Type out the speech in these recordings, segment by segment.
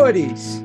senhores!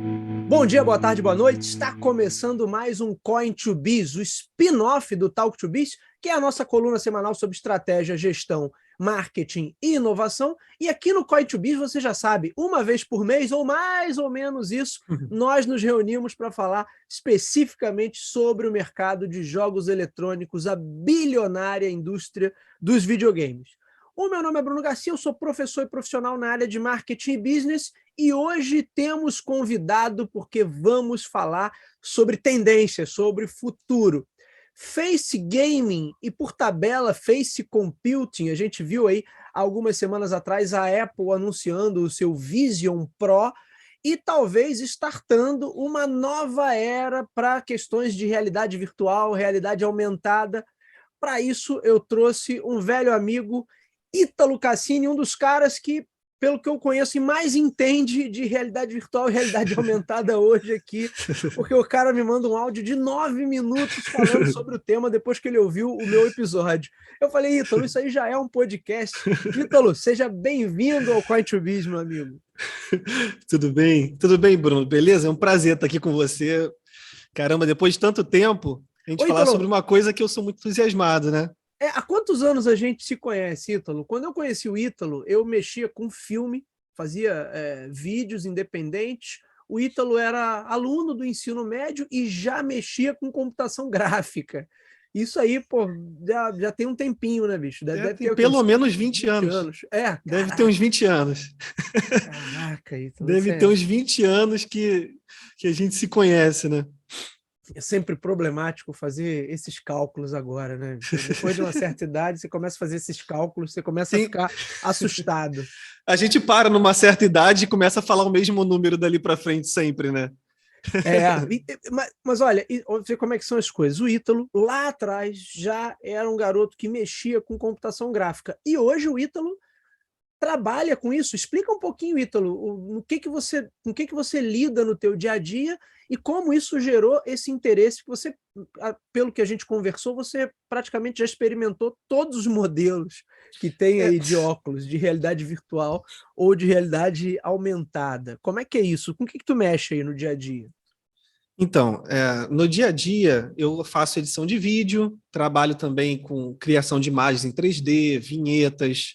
Bom dia, boa tarde, boa noite. Está começando mais um Coin2Biz, o spin-off do Talk2Biz, que é a nossa coluna semanal sobre estratégia, gestão, marketing e inovação. E aqui no Coin2Biz, você já sabe, uma vez por mês, ou mais ou menos isso, nós nos reunimos para falar especificamente sobre o mercado de jogos eletrônicos, a bilionária indústria dos videogames. O meu nome é Bruno Garcia, eu sou professor e profissional na área de marketing e business e hoje temos convidado porque vamos falar sobre tendências, sobre futuro. Face Gaming e, por tabela, Face Computing. A gente viu aí, algumas semanas atrás, a Apple anunciando o seu Vision Pro e talvez startando uma nova era para questões de realidade virtual, realidade aumentada. Para isso, eu trouxe um velho amigo, Ítalo Cassini, um dos caras que, pelo que eu conheço, mais entende de realidade virtual e realidade aumentada hoje aqui, porque o cara me manda um áudio de 9 minutos falando sobre o tema depois que ele ouviu o meu episódio. Eu falei, Ítalo, isso aí já é um podcast. Ítalo, seja bem-vindo ao Coin2Biz, meu amigo. Tudo bem, Bruno? Beleza? É um prazer estar aqui com você. Caramba, depois de tanto tempo, a gente falar sobre uma coisa que eu sou muito entusiasmado, né? Há quantos anos a gente se conhece, Ítalo? Quando eu conheci o Ítalo, eu mexia com filme, fazia vídeos independentes. O Ítalo era aluno do ensino médio e já mexia com computação gráfica. Isso aí, pô, já tem um tempinho, né, bicho? Deve ter pelo menos 20 anos. Deve ter uns 20 anos. Caraca, Ítalo. Deve ter uns 20 anos que a gente se conhece, né? É sempre problemático fazer esses cálculos agora, né? Depois de uma certa idade, você começa a fazer esses cálculos, você começa a ficar assustado. A gente para numa certa idade e começa a falar o mesmo número dali para frente sempre, né? Mas olha, ver como é que são as coisas. O Ítalo, lá atrás, já era um garoto que mexia com computação gráfica. E hoje o Ítalo trabalha com isso. Explica um pouquinho, Ítalo, com que você lida no teu dia a dia e como isso gerou esse interesse que você, pelo que a gente conversou, você praticamente já experimentou todos os modelos que tem aí de óculos, de realidade virtual ou de realidade aumentada. Como é que é isso? Com o que tu mexe aí no dia a dia? Então, no dia a dia, eu faço edição de vídeo, trabalho também com criação de imagens em 3D, vinhetas,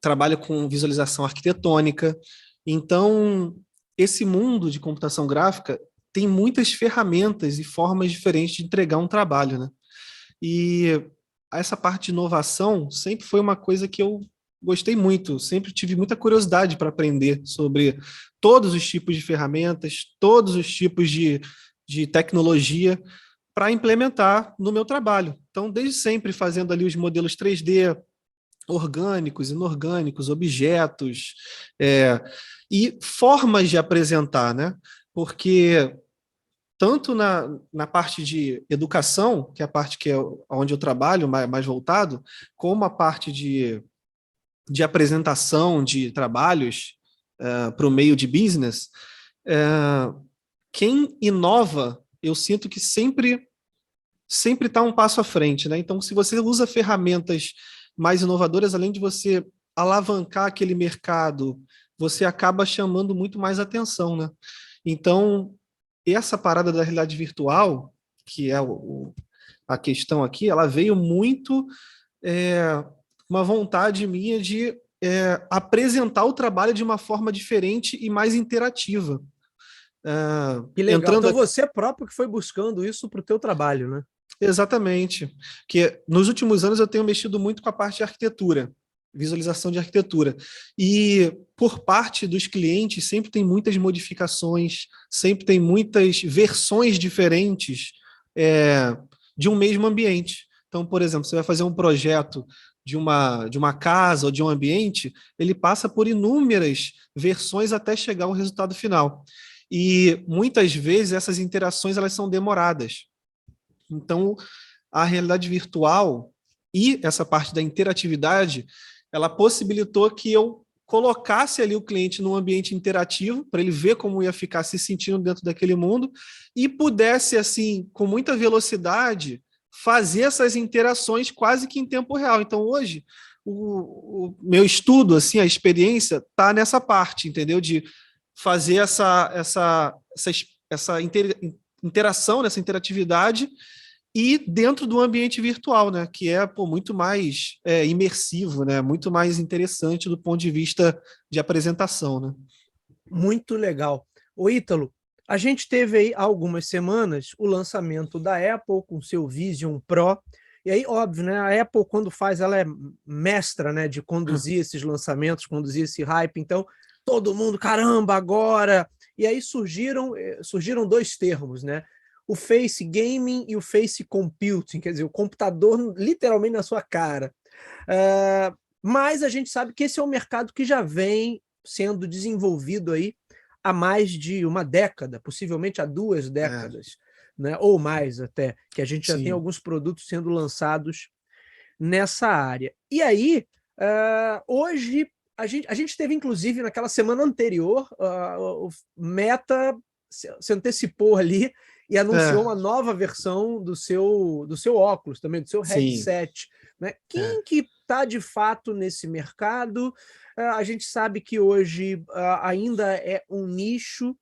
trabalho com visualização arquitetônica. Então, esse mundo de computação gráfica tem muitas ferramentas e formas diferentes de entregar um trabalho, né? E essa parte de inovação sempre foi uma coisa que eu gostei muito, sempre tive muita curiosidade para aprender sobre todos os tipos de ferramentas, todos os tipos de tecnologia para implementar no meu trabalho. Então, desde sempre fazendo ali os modelos 3D, orgânicos, inorgânicos, objetos, e formas de apresentar, né? Porque tanto na parte de educação, que é a parte que é onde eu trabalho, mais voltado, como a parte de apresentação de trabalhos para o meio de business, quem inova, eu sinto que sempre está um passo à frente, né? Então, se você usa ferramentas mais inovadoras, além de você alavancar aquele mercado, você acaba chamando muito mais atenção, né? Então, essa parada da realidade virtual, que é a questão aqui, ela veio muito uma vontade minha de apresentar o trabalho de uma forma diferente e mais interativa. Que legal. Então, você próprio que foi buscando isso para o teu trabalho, né? Exatamente. Que nos últimos anos eu tenho mexido muito com a parte de arquitetura, visualização de arquitetura. E por parte dos clientes sempre tem muitas modificações, sempre tem muitas versões diferentes de um mesmo ambiente. Então, por exemplo, você vai fazer um projeto de uma casa ou de um ambiente, ele passa por inúmeras versões até chegar ao resultado final. E muitas vezes essas interações elas são demoradas. Então, a realidade virtual e essa parte da interatividade, ela possibilitou que eu colocasse ali o cliente num ambiente interativo, para ele ver como ia ficar se sentindo dentro daquele mundo, e pudesse, assim, com muita velocidade, fazer essas interações quase que em tempo real. Então, hoje, o meu estudo, assim, a experiência, está nessa parte, entendeu? De fazer essa interação, essa interatividade, e dentro do ambiente virtual, né? Que é muito mais imersivo, né? Muito mais interessante do ponto de vista de apresentação, né? Muito legal. O Ítalo, a gente teve aí há algumas semanas o lançamento da Apple com seu Vision Pro. E aí, óbvio, né? A Apple, quando faz, ela é mestra, né, de conduzir esses lançamentos, conduzir esse hype. Então, todo mundo, caramba, agora! E aí surgiram dois termos, né? O Face Gaming e o Face Computing, quer dizer, o computador literalmente na sua cara. Mas a gente sabe que esse é um mercado que já vem sendo desenvolvido aí há mais de uma década, possivelmente há 2 décadas, né? Ou mais até, que a gente já tem alguns produtos sendo lançados nessa área. E aí, hoje, a gente teve, inclusive, naquela semana anterior, o Meta se antecipou ali e anunciou uma nova versão do seu óculos, também do seu headset. Né? Quem que está, de fato, nesse mercado? A gente sabe que hoje ainda é um nicho,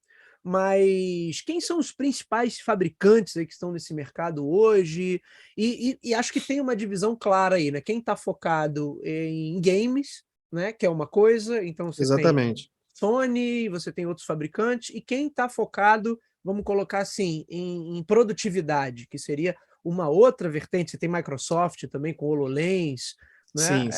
mas quem são os principais fabricantes aí que estão nesse mercado hoje? E acho que tem uma divisão clara aí, né? Quem está focado em games, né? Que é uma coisa, então você tem Sony, você tem outros fabricantes, e quem está focado, vamos colocar assim, em produtividade, que seria uma outra vertente. Você tem Microsoft também com HoloLens, né?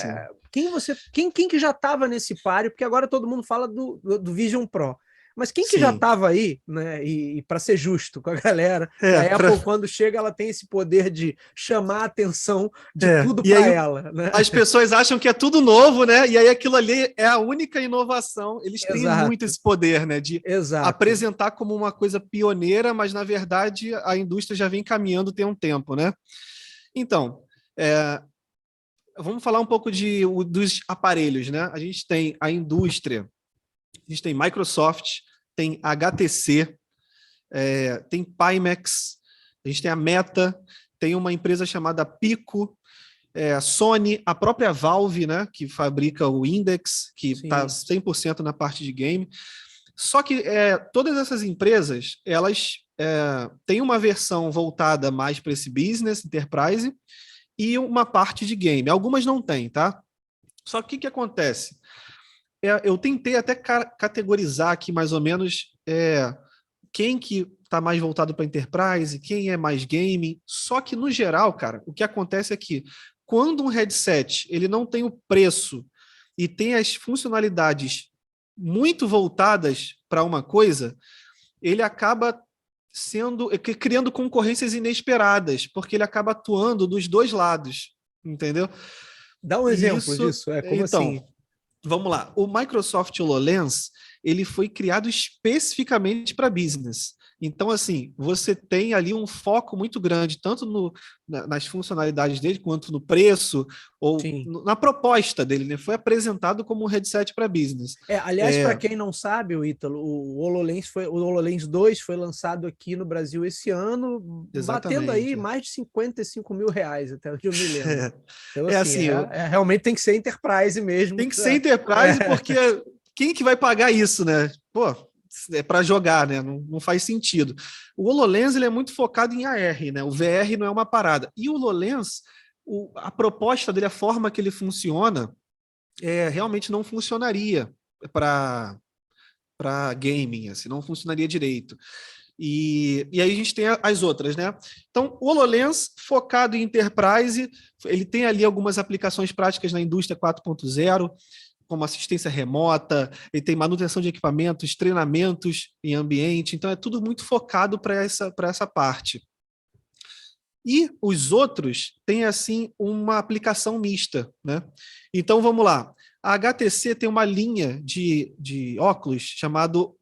Quem que já estava nesse páreo? Porque agora todo mundo fala do Vision Pro. Mas quem que já estava aí, né? E para ser justo com a galera, a Apple, quando chega, ela tem esse poder de chamar a atenção de tudo para ela. Né? As pessoas acham que é tudo novo, né? E aí aquilo ali é a única inovação. Eles têm muito esse poder, né? De apresentar como uma coisa pioneira, mas na verdade a indústria já vem caminhando tem um tempo, né? Então, vamos falar um pouco dos aparelhos, né? A gente tem a indústria, a gente tem Microsoft, tem HTC, tem Pimax, a gente tem a Meta, tem uma empresa chamada Pico, a Sony, a própria Valve, né, que fabrica o Index, que está 100% na parte de game. Só que todas essas empresas, elas têm uma versão voltada mais para esse business, enterprise, e uma parte de game. Algumas não têm, tá? Só que o que acontece? Eu tentei até categorizar aqui mais ou menos quem que está mais voltado para enterprise, quem é mais gaming. Só que, no geral, cara, o que acontece é que quando um headset ele não tem o preço e tem as funcionalidades muito voltadas para uma coisa, ele acaba criando concorrências inesperadas, porque ele acaba atuando dos dois lados, entendeu? Dá um exemplo disso, como assim? Vamos lá. O Microsoft HoloLens, ele foi criado especificamente para business. Então, assim, você tem ali um foco muito grande, tanto nas funcionalidades dele, quanto no preço, ou na proposta dele, né? Foi apresentado como um headset para business. Aliás, para quem não sabe, o Ítalo, o HoloLens 2 foi lançado aqui no Brasil esse ano, batendo aí mais de R$55.000, até onde eu me lembro. Então, assim, realmente tem que ser enterprise mesmo. Tem que ser enterprise, porque quem que vai pagar isso, né? Pô, é para jogar, né? Não faz sentido. O HoloLens ele é muito focado em AR, né? O VR não é uma parada. E o HoloLens, a proposta dele, a forma que ele funciona, realmente não funcionaria para gaming, assim, não funcionaria direito. E aí a gente tem as outras, né? Então, o HoloLens, focado em enterprise, ele tem ali algumas aplicações práticas na indústria 4.0, como assistência remota, ele tem manutenção de equipamentos, treinamentos em ambiente, então é tudo muito focado para essa parte. E os outros têm, assim, uma aplicação mista, né? Então, vamos lá. A HTC tem uma linha de óculos chamado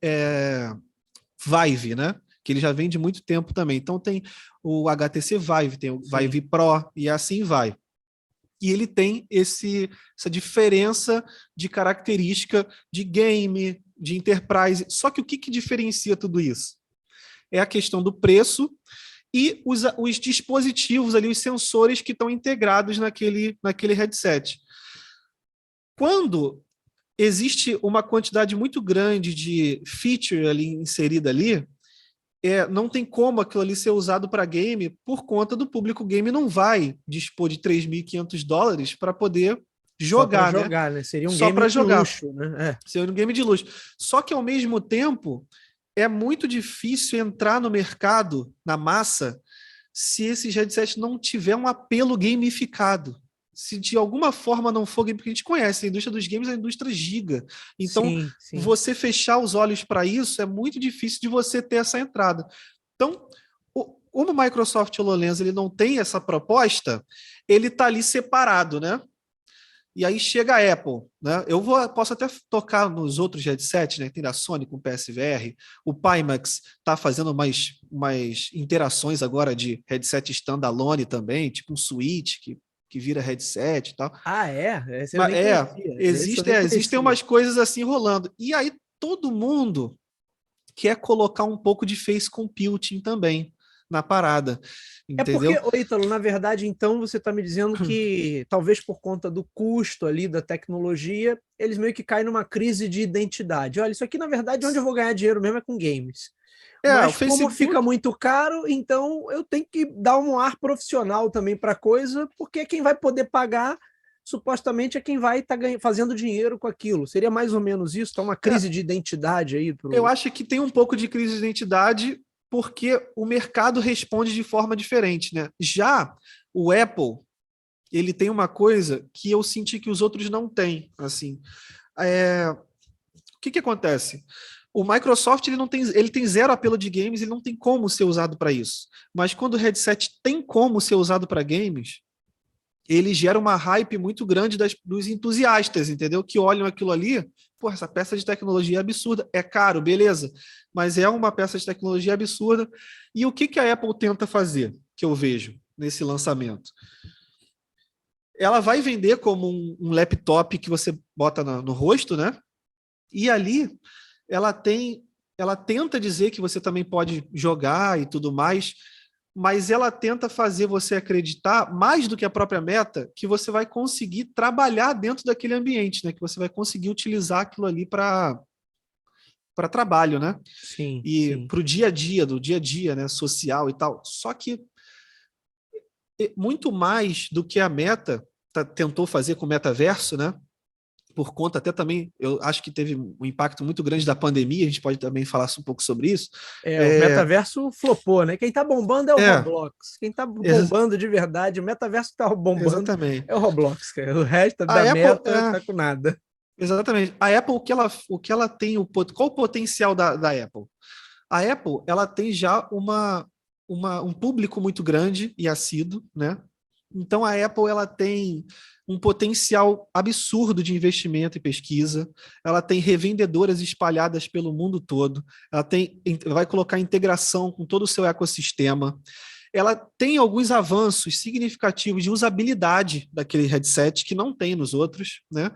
Vive, né? Que ele já vem de muito tempo também. Então, tem o HTC Vive, tem o Vive Pro, e assim vai. E ele tem essa diferença de característica de game, de enterprise. Só que o que diferencia tudo isso? É a questão do preço e os dispositivos ali, os sensores que estão integrados naquele headset. Quando existe uma quantidade muito grande de feature ali inserida ali, não tem como aquilo ali ser usado para game por conta do público game não vai dispor de $3.500 para poder jogar, né? Seria um Só game para de jogar. luxo, né? Seria um game de luxo. Só que, ao mesmo tempo, é muito difícil entrar no mercado, na massa, se esse headset não tiver um apelo gamificado. Se de alguma forma não for game, porque a gente conhece, a indústria dos games é a indústria giga. Então, Sim. você fechar os olhos para isso é muito difícil de você ter essa entrada. Então, como o Microsoft HoloLens ele não tem essa proposta, ele está ali separado, né? E aí chega a Apple, né? Posso até tocar nos outros headsets, né? Tem da Sony com PSVR, o Pimax está fazendo mais interações agora de headset standalone também, tipo um Switch que vira headset e tal. Ah, é? Esse eu Mas nem conhecia. existem umas coisas assim rolando. E aí todo mundo quer colocar um pouco de face computing também na parada. É porque, Entendeu? ô Ítalo, na verdade, então você está me dizendo que talvez por conta do custo ali da tecnologia, eles meio que caem numa crise de identidade. Olha, isso aqui, na verdade, onde eu vou ganhar dinheiro mesmo é com games. O Mas como fica Facebook. muito caro, então eu tenho que dar um ar profissional também para a coisa, porque quem vai poder pagar, supostamente, é quem vai estar fazendo dinheiro com aquilo. Seria mais ou menos isso? Está uma crise de identidade aí Eu pro. acho que tem um pouco de crise de identidade porque o mercado responde de forma diferente, né? Já o Apple, ele tem uma coisa que eu senti que os outros não têm, assim. O que acontece? O Microsoft ele tem zero apelo de games, ele não tem como ser usado para isso. Mas quando o headset tem como ser usado para games, ele gera uma hype muito grande dos entusiastas, entendeu? Que olham aquilo ali, pô, essa peça de tecnologia é absurda, é caro, beleza, mas é uma peça de tecnologia absurda. E o que a Apple tenta fazer, que eu vejo nesse lançamento? Ela vai vender como um laptop que você bota no rosto, né? E ali ela tenta dizer que você também pode jogar e tudo mais, mas ela tenta fazer você acreditar, mais do que a própria Meta, que você vai conseguir trabalhar dentro daquele ambiente, né? Que você vai conseguir utilizar aquilo ali para trabalho, né? E Sim. para o dia a dia, do dia a dia, né? Social e tal. Só que muito mais do que a Meta tentou fazer com o metaverso, né? Por conta até também, eu acho que teve um impacto muito grande da pandemia, a gente pode também falar um pouco sobre isso. O metaverso flopou, né? Quem tá bombando é o É, Roblox. Quem tá ex bombando de verdade, o metaverso que tá bombando exatamente. é o Roblox, cara. O resto A da Apple, meta tá com nada. exatamente. A Apple, o que ela tem, qual o potencial da Apple? A Apple, ela tem já um público muito grande e assíduo, né? Então a Apple, ela tem um potencial absurdo de investimento e pesquisa. Ela tem revendedoras espalhadas pelo mundo todo. Vai colocar integração com todo o seu ecossistema. Ela tem alguns avanços significativos de usabilidade daquele headset que não tem nos outros, né?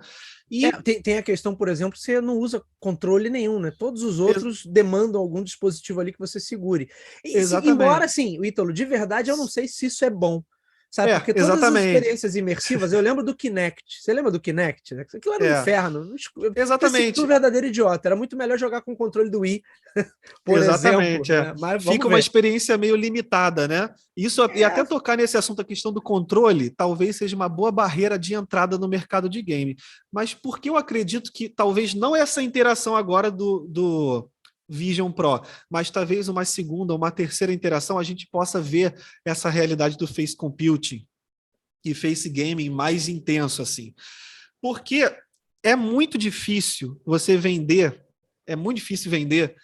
E Tem a questão, por exemplo, você não usa controle nenhum, né? Todos os outros demandam algum dispositivo ali que você segure. Embora, exatamente. assim, o Ítalo, de verdade, eu não sei se isso é bom. Sabe, porque todas as Exatamente. experiências imersivas, eu lembro do Kinect. Você lembra do Kinect? Né? Aquilo era um É, inferno. Eu me sinto um exatamente. verdadeiro idiota. Era muito melhor jogar com o controle do Wii, por exemplo, Exatamente, né? Mas Fica vamos uma ver. experiência meio limitada, né? Isso, e É, até tocar nesse assunto, a questão do controle, talvez seja uma boa barreira de entrada no mercado de game. Mas porque eu acredito que talvez não essa interação agora do Vision Pro, mas talvez uma segunda, uma terceira interação, a gente possa ver essa realidade do face computing e face gaming mais intenso, assim. Porque é muito difícil você vender, é muito difícil vender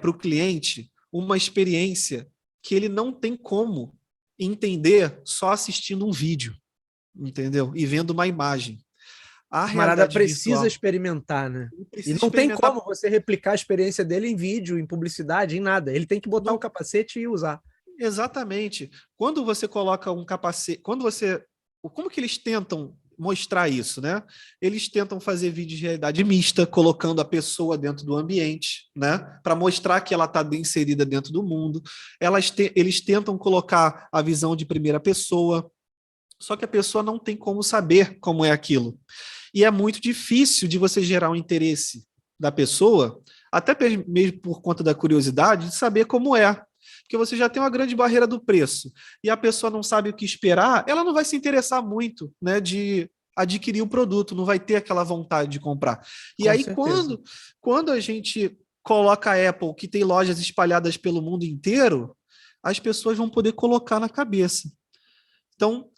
para o cliente uma experiência que ele não tem como entender só assistindo um vídeo, entendeu? E vendo uma imagem. A o camarada realidade precisa virtual experimentar, né? ele E precisa não tem experimentar como você replicar a experiência dele em vídeo, em publicidade, em nada. Ele tem que botar o no, capacete e usar. exatamente. Quando você coloca um capacete, como que eles tentam mostrar isso, né? Eles tentam fazer vídeos de realidade mista, colocando a pessoa dentro do ambiente, né? Para mostrar que ela está bem inserida dentro do mundo. Eles tentam colocar a visão de primeira pessoa, só que a pessoa não tem como saber como é aquilo. E é muito difícil de você gerar um interesse da pessoa, até mesmo por conta da curiosidade, de saber como é. Porque você já tem uma grande barreira do preço e a pessoa não sabe o que esperar, ela não vai se interessar muito, né, de adquirir o produto, não vai ter aquela vontade de comprar. E Com aí, certeza. quando a gente coloca a Apple, que tem lojas espalhadas pelo mundo inteiro, as pessoas vão poder colocar na cabeça. Então,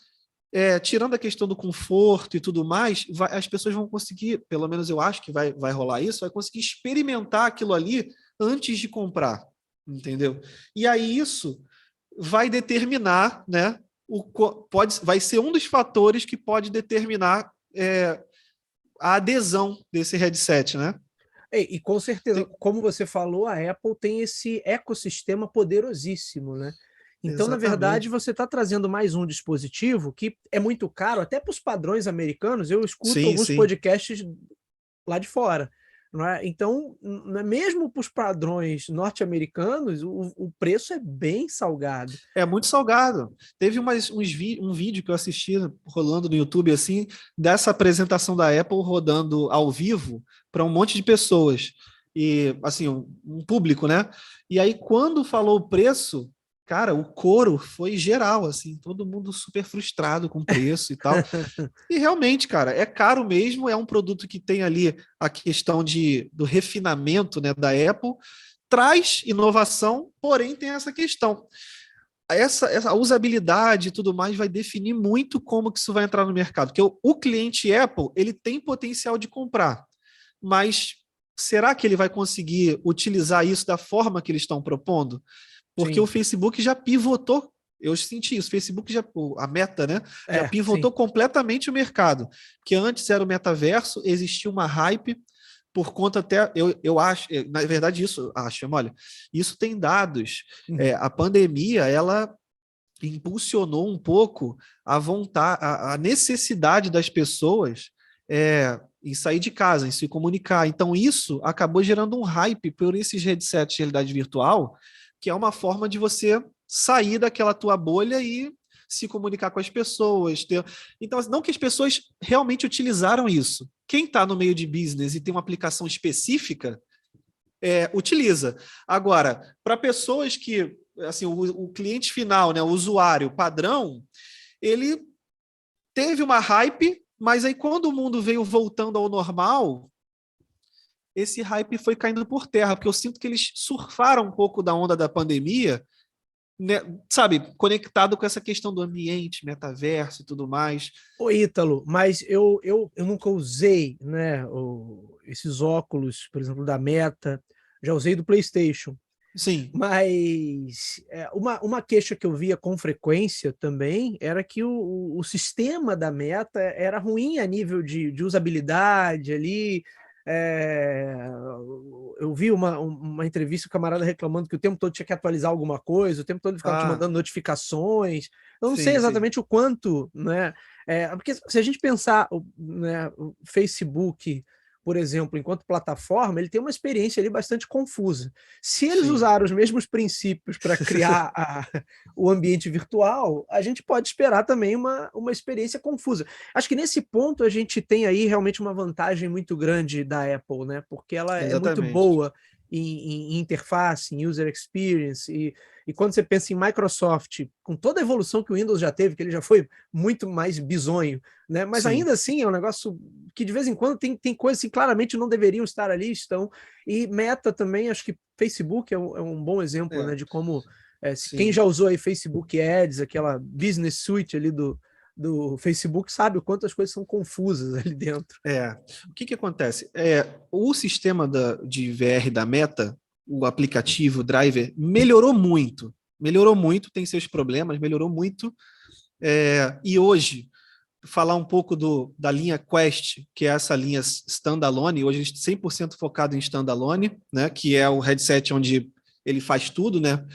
tirando a questão do conforto e tudo mais, as pessoas vão conseguir, pelo menos eu acho que vai rolar isso, vai conseguir experimentar aquilo ali antes de comprar, entendeu? E aí isso vai determinar, né? Vai ser um dos fatores que pode determinar a adesão desse headset, né? E com certeza, como você falou, a Apple tem esse ecossistema poderosíssimo, né? Então, na verdade, Exatamente. você está trazendo mais um dispositivo que é muito caro, até para os padrões americanos. Eu escuto Sim, alguns sim. podcasts lá de fora, não é? Então, mesmo para os padrões norte-americanos, o preço é bem salgado. É muito salgado. Teve um vídeo que eu assisti rolando no YouTube, assim, dessa apresentação da Apple rodando ao vivo para um monte de pessoas. E, assim, um público, né? E aí, quando falou o preço, cara, o coro foi geral, assim, todo mundo super frustrado com o preço e tal. E realmente, cara, é caro mesmo, é um produto que tem ali a questão do refinamento, né, da Apple, traz inovação, porém tem essa questão. Essa usabilidade e tudo mais vai definir muito como que isso vai entrar no mercado. Porque o cliente Apple, ele tem potencial de comprar, mas será que ele vai conseguir utilizar isso da forma que eles estão propondo? Porque o Sim, Facebook já pivotou. Eu senti isso. O Facebook a Meta, né? Já sim. pivotou completamente o mercado. Porque antes era o metaverso, existia uma hype por conta até, eu acho, na verdade, isso, acho, olha, isso tem dados. Uhum. A pandemia, ela impulsionou um pouco a vontade, a necessidade das pessoas em sair de casa, em se comunicar. Então, isso acabou gerando um hype por esses headsets de realidade virtual, que é uma forma de você sair daquela tua bolha e se comunicar com as pessoas. Então, não que as pessoas realmente utilizaram isso. Quem está no meio de business e tem uma aplicação específica, utiliza. Agora, para pessoas que, assim, o cliente final, né, o usuário padrão, ele teve uma hype, mas aí quando o mundo veio voltando ao normal, esse hype foi caindo por terra, porque eu sinto que eles surfaram um pouco da onda da pandemia, né, sabe, conectado com essa questão do ambiente, metaverso e tudo mais. Ô, Ítalo, mas eu nunca usei, né, esses óculos, por exemplo, da Meta, já usei do PlayStation. Sim, Mas uma queixa que eu via com frequência também era que o sistema da Meta era ruim a nível de usabilidade ali. Eu vi uma entrevista, o camarada reclamando que o tempo todo tinha que atualizar alguma coisa, o tempo todo ele ficava te ah, mandando notificações. Eu não sei sim, sim, exatamente o quanto, né? Porque se a gente pensar, né, o Facebook, por exemplo, enquanto plataforma, ele tem uma experiência ali bastante confusa. Se eles sim. usaram os mesmos princípios para criar o ambiente virtual, a gente pode esperar também uma experiência confusa. Acho que nesse ponto a gente tem aí realmente uma vantagem muito grande da Apple, né? Porque ela é muito Exatamente. boa em interface, em user experience, e quando você pensa em Microsoft, com toda a evolução que o Windows já teve, que ele já foi muito mais bizonho, né? Mas Sim, ainda assim é um negócio que de vez em quando tem coisas que claramente não deveriam estar ali, estão. E Meta também, acho que Facebook é um bom exemplo, né, é, de como quem sim. já usou aí Facebook Ads, aquela business suite ali do Facebook, sabe o quanto as coisas são confusas ali dentro. O que acontece? O sistema de VR da Meta, o aplicativo, o driver, melhorou muito, tem seus problemas, melhorou muito. E hoje, falar um pouco da linha Quest, que é essa linha standalone, hoje 100% focado em standalone, né, que é o headset onde ele faz tudo, né?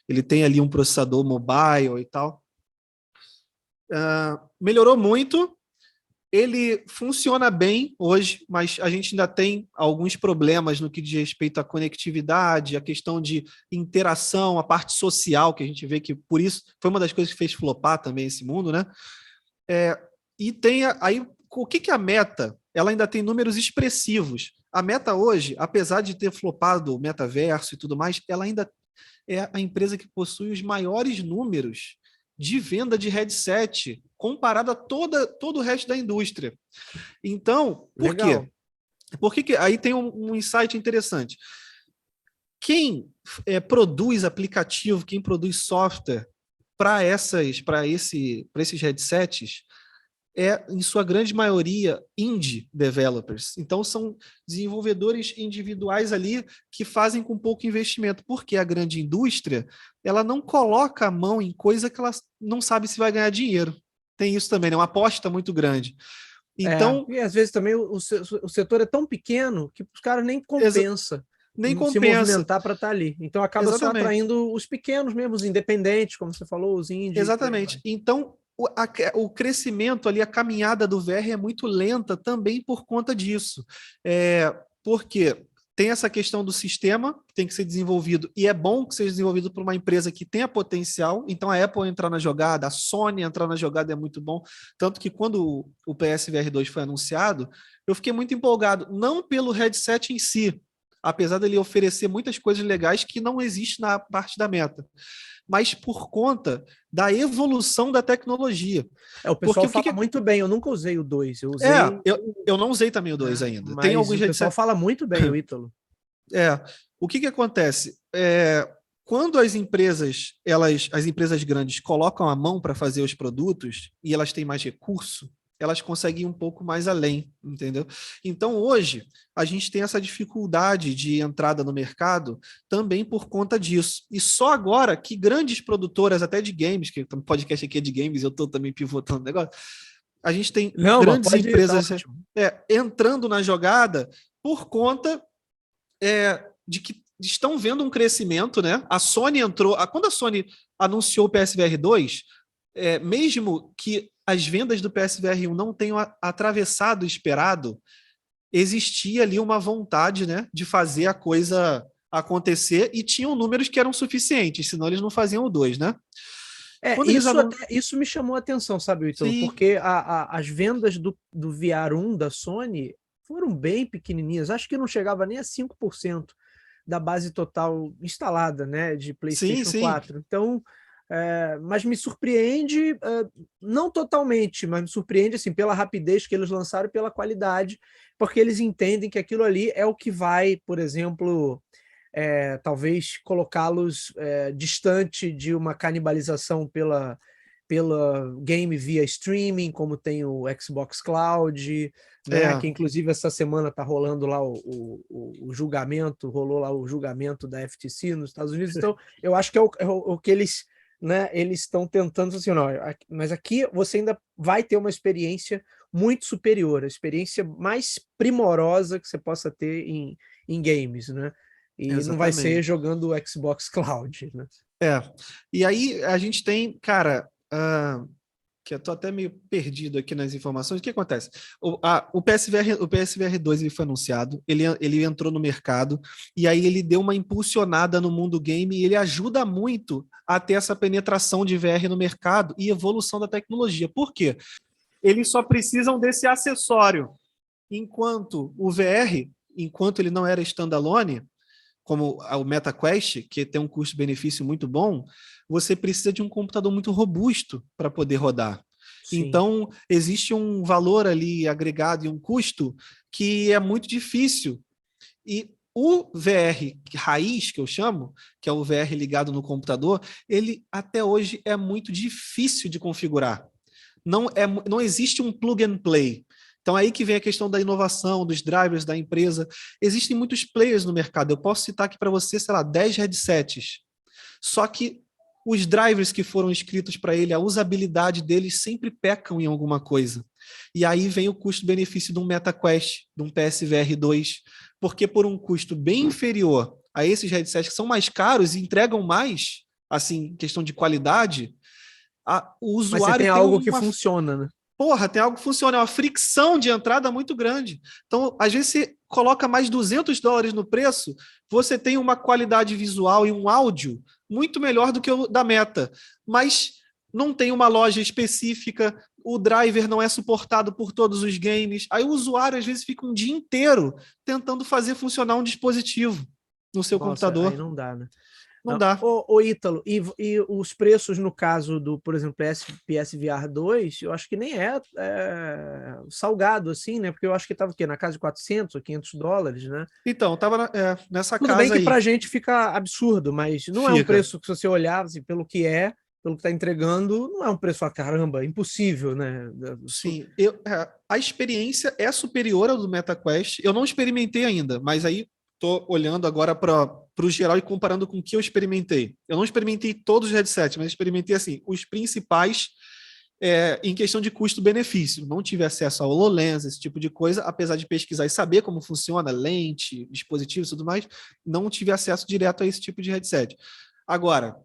Ele tem ali um processador mobile e tal. Melhorou muito, ele funciona bem hoje, mas a gente ainda tem alguns problemas no que diz respeito à conectividade, a questão de interação, a parte social, que a gente vê que, por isso, foi uma das coisas que fez flopar também esse mundo, né? E tem aí, o que a Meta, ela ainda tem números expressivos. A Meta hoje, apesar de ter flopado o metaverso e tudo mais, ela ainda é a empresa que possui os maiores números de venda de headset comparado a todo o resto da indústria. Então, por Legal. quê? Aí tem um insight interessante. Quem produz aplicativo, quem produz software para esses headsets em sua grande maioria, indie developers. Então, são desenvolvedores individuais ali que fazem com pouco investimento, porque a grande indústria ela não coloca a mão em coisa que ela não sabe se vai ganhar dinheiro. Tem isso também, né? Uma aposta muito grande. Então, E às vezes também o setor é tão pequeno que os caras nem compensa nem se compensa. movimentar para estar ali. Então acaba só Exatamente. atraindo os pequenos mesmo, os independentes, como você falou, os indie. Exatamente. Então, o crescimento ali, a caminhada do VR é muito lenta também por conta disso. Porque tem essa questão do sistema que tem que ser desenvolvido, e é bom que seja desenvolvido por uma empresa que tenha potencial. Então, a Apple entrar na jogada, a Sony entrar na jogada é muito bom. Tanto que quando o PSVR 2 foi anunciado, eu fiquei muito empolgado, não pelo headset em si, apesar dele oferecer muitas coisas legais que não existem na parte da Meta, mas por conta da evolução da tecnologia. O pessoal fala muito bem, eu nunca usei o 2, eu usei... Eu não usei também o 2 ainda. Mas tem alguns o pessoal fala muito bem, o Ítalo. O que acontece? Quando as empresas grandes colocam a mão para fazer os produtos e elas têm mais recurso, elas conseguem ir um pouco mais além, entendeu? Então, hoje, a gente tem essa dificuldade de entrada no mercado também por conta disso. E só agora que grandes produtoras, até de games, que o podcast aqui é de games, eu estou também pivotando o negócio, a gente tem grandes empresas entrando na jogada por conta de que estão vendo um crescimento, né? A Sony entrou... Quando a Sony anunciou o PSVR 2, mesmo que as vendas do PSVR 1 não tenham atravessado o esperado, existia ali uma vontade, né, de fazer a coisa acontecer, e tinham números que eram suficientes, senão eles não faziam o 2, né? Isso me chamou a atenção, sabe, Ítalo? Porque as vendas do VR1 da Sony foram bem pequenininhas, acho que não chegava nem a 5% da base total instalada, né, de PlayStation 4. Então, mas me surpreende, não totalmente, mas me surpreende assim, pela rapidez que eles lançaram e pela qualidade, porque eles entendem que aquilo ali é o que vai, por exemplo, talvez colocá-los distante de uma canibalização pela game via streaming, como tem o Xbox Cloud, né? Que inclusive essa semana está rolando lá o julgamento, rolou lá o julgamento da FTC nos Estados Unidos. Então, eu acho que é o que eles... Né, eles estão tentando assim, não, mas aqui você ainda vai ter uma experiência muito superior, a experiência mais primorosa que você possa ter em games, né? E exatamente, não vai ser jogando o Xbox Cloud, né? E aí a gente tem, cara, que eu tô até meio perdido aqui nas informações. O que acontece? O PSVR 2 ele foi anunciado, ele entrou no mercado, e aí ele deu uma impulsionada no mundo game, e ele ajuda muito a ter essa penetração de VR no mercado e evolução da tecnologia. Por quê? Eles só precisam desse acessório. Enquanto o VR, enquanto ele não era standalone, como o MetaQuest, que tem um custo-benefício muito bom, você precisa de um computador muito robusto para poder rodar. Sim. Então, existe um valor ali agregado e um custo que é muito difícil. E o VR raiz, que eu chamo, que é o VR ligado no computador, ele até hoje é muito difícil de configurar. Não existe um plug and play. Então, aí que vem a questão da inovação, dos drivers da empresa. Existem muitos players no mercado. Eu posso citar aqui para você, 10 headsets. Só que os drivers que foram escritos para ele, a usabilidade deles sempre pecam em alguma coisa. E aí vem o custo-benefício de um MetaQuest, de um PSVR 2, porque por um custo bem inferior a esses headsets que são mais caros e entregam mais, assim, questão de qualidade, o usuário... Mas você tem algo que funciona, né? Tem algo que funciona, é uma fricção de entrada muito grande. Então, às vezes, você coloca mais $200 no preço, você tem uma qualidade visual e um áudio muito melhor do que o da Meta, mas não tem uma loja específica, o driver não é suportado por todos os games. Aí o usuário, às vezes, fica um dia inteiro tentando fazer funcionar um dispositivo no seu computador. Aí não dá, né? Não dá. Ô Ítalo, e os preços no caso do, por exemplo, PSVR 2, eu acho que nem é salgado assim, né? Porque eu acho que estava o quê? Na casa de 400 ou 500 dólares, né? Então, estava nessa Tudo casa bem que aí. pra gente fica absurdo, mas não é um Fica. preço que, se você olhar assim, pelo que está entregando, não é um preço, caramba, impossível, né? Sim, a experiência é superior ao do MetaQuest. Eu não experimentei ainda, mas aí estou olhando agora para o geral e comparando com o que eu experimentei. Eu não experimentei todos os headsets, mas experimentei assim os principais em questão de custo-benefício. Não tive acesso a HoloLens, esse tipo de coisa, apesar de pesquisar e saber como funciona, lente, dispositivos e tudo mais, não tive acesso direto a esse tipo de headset. Agora,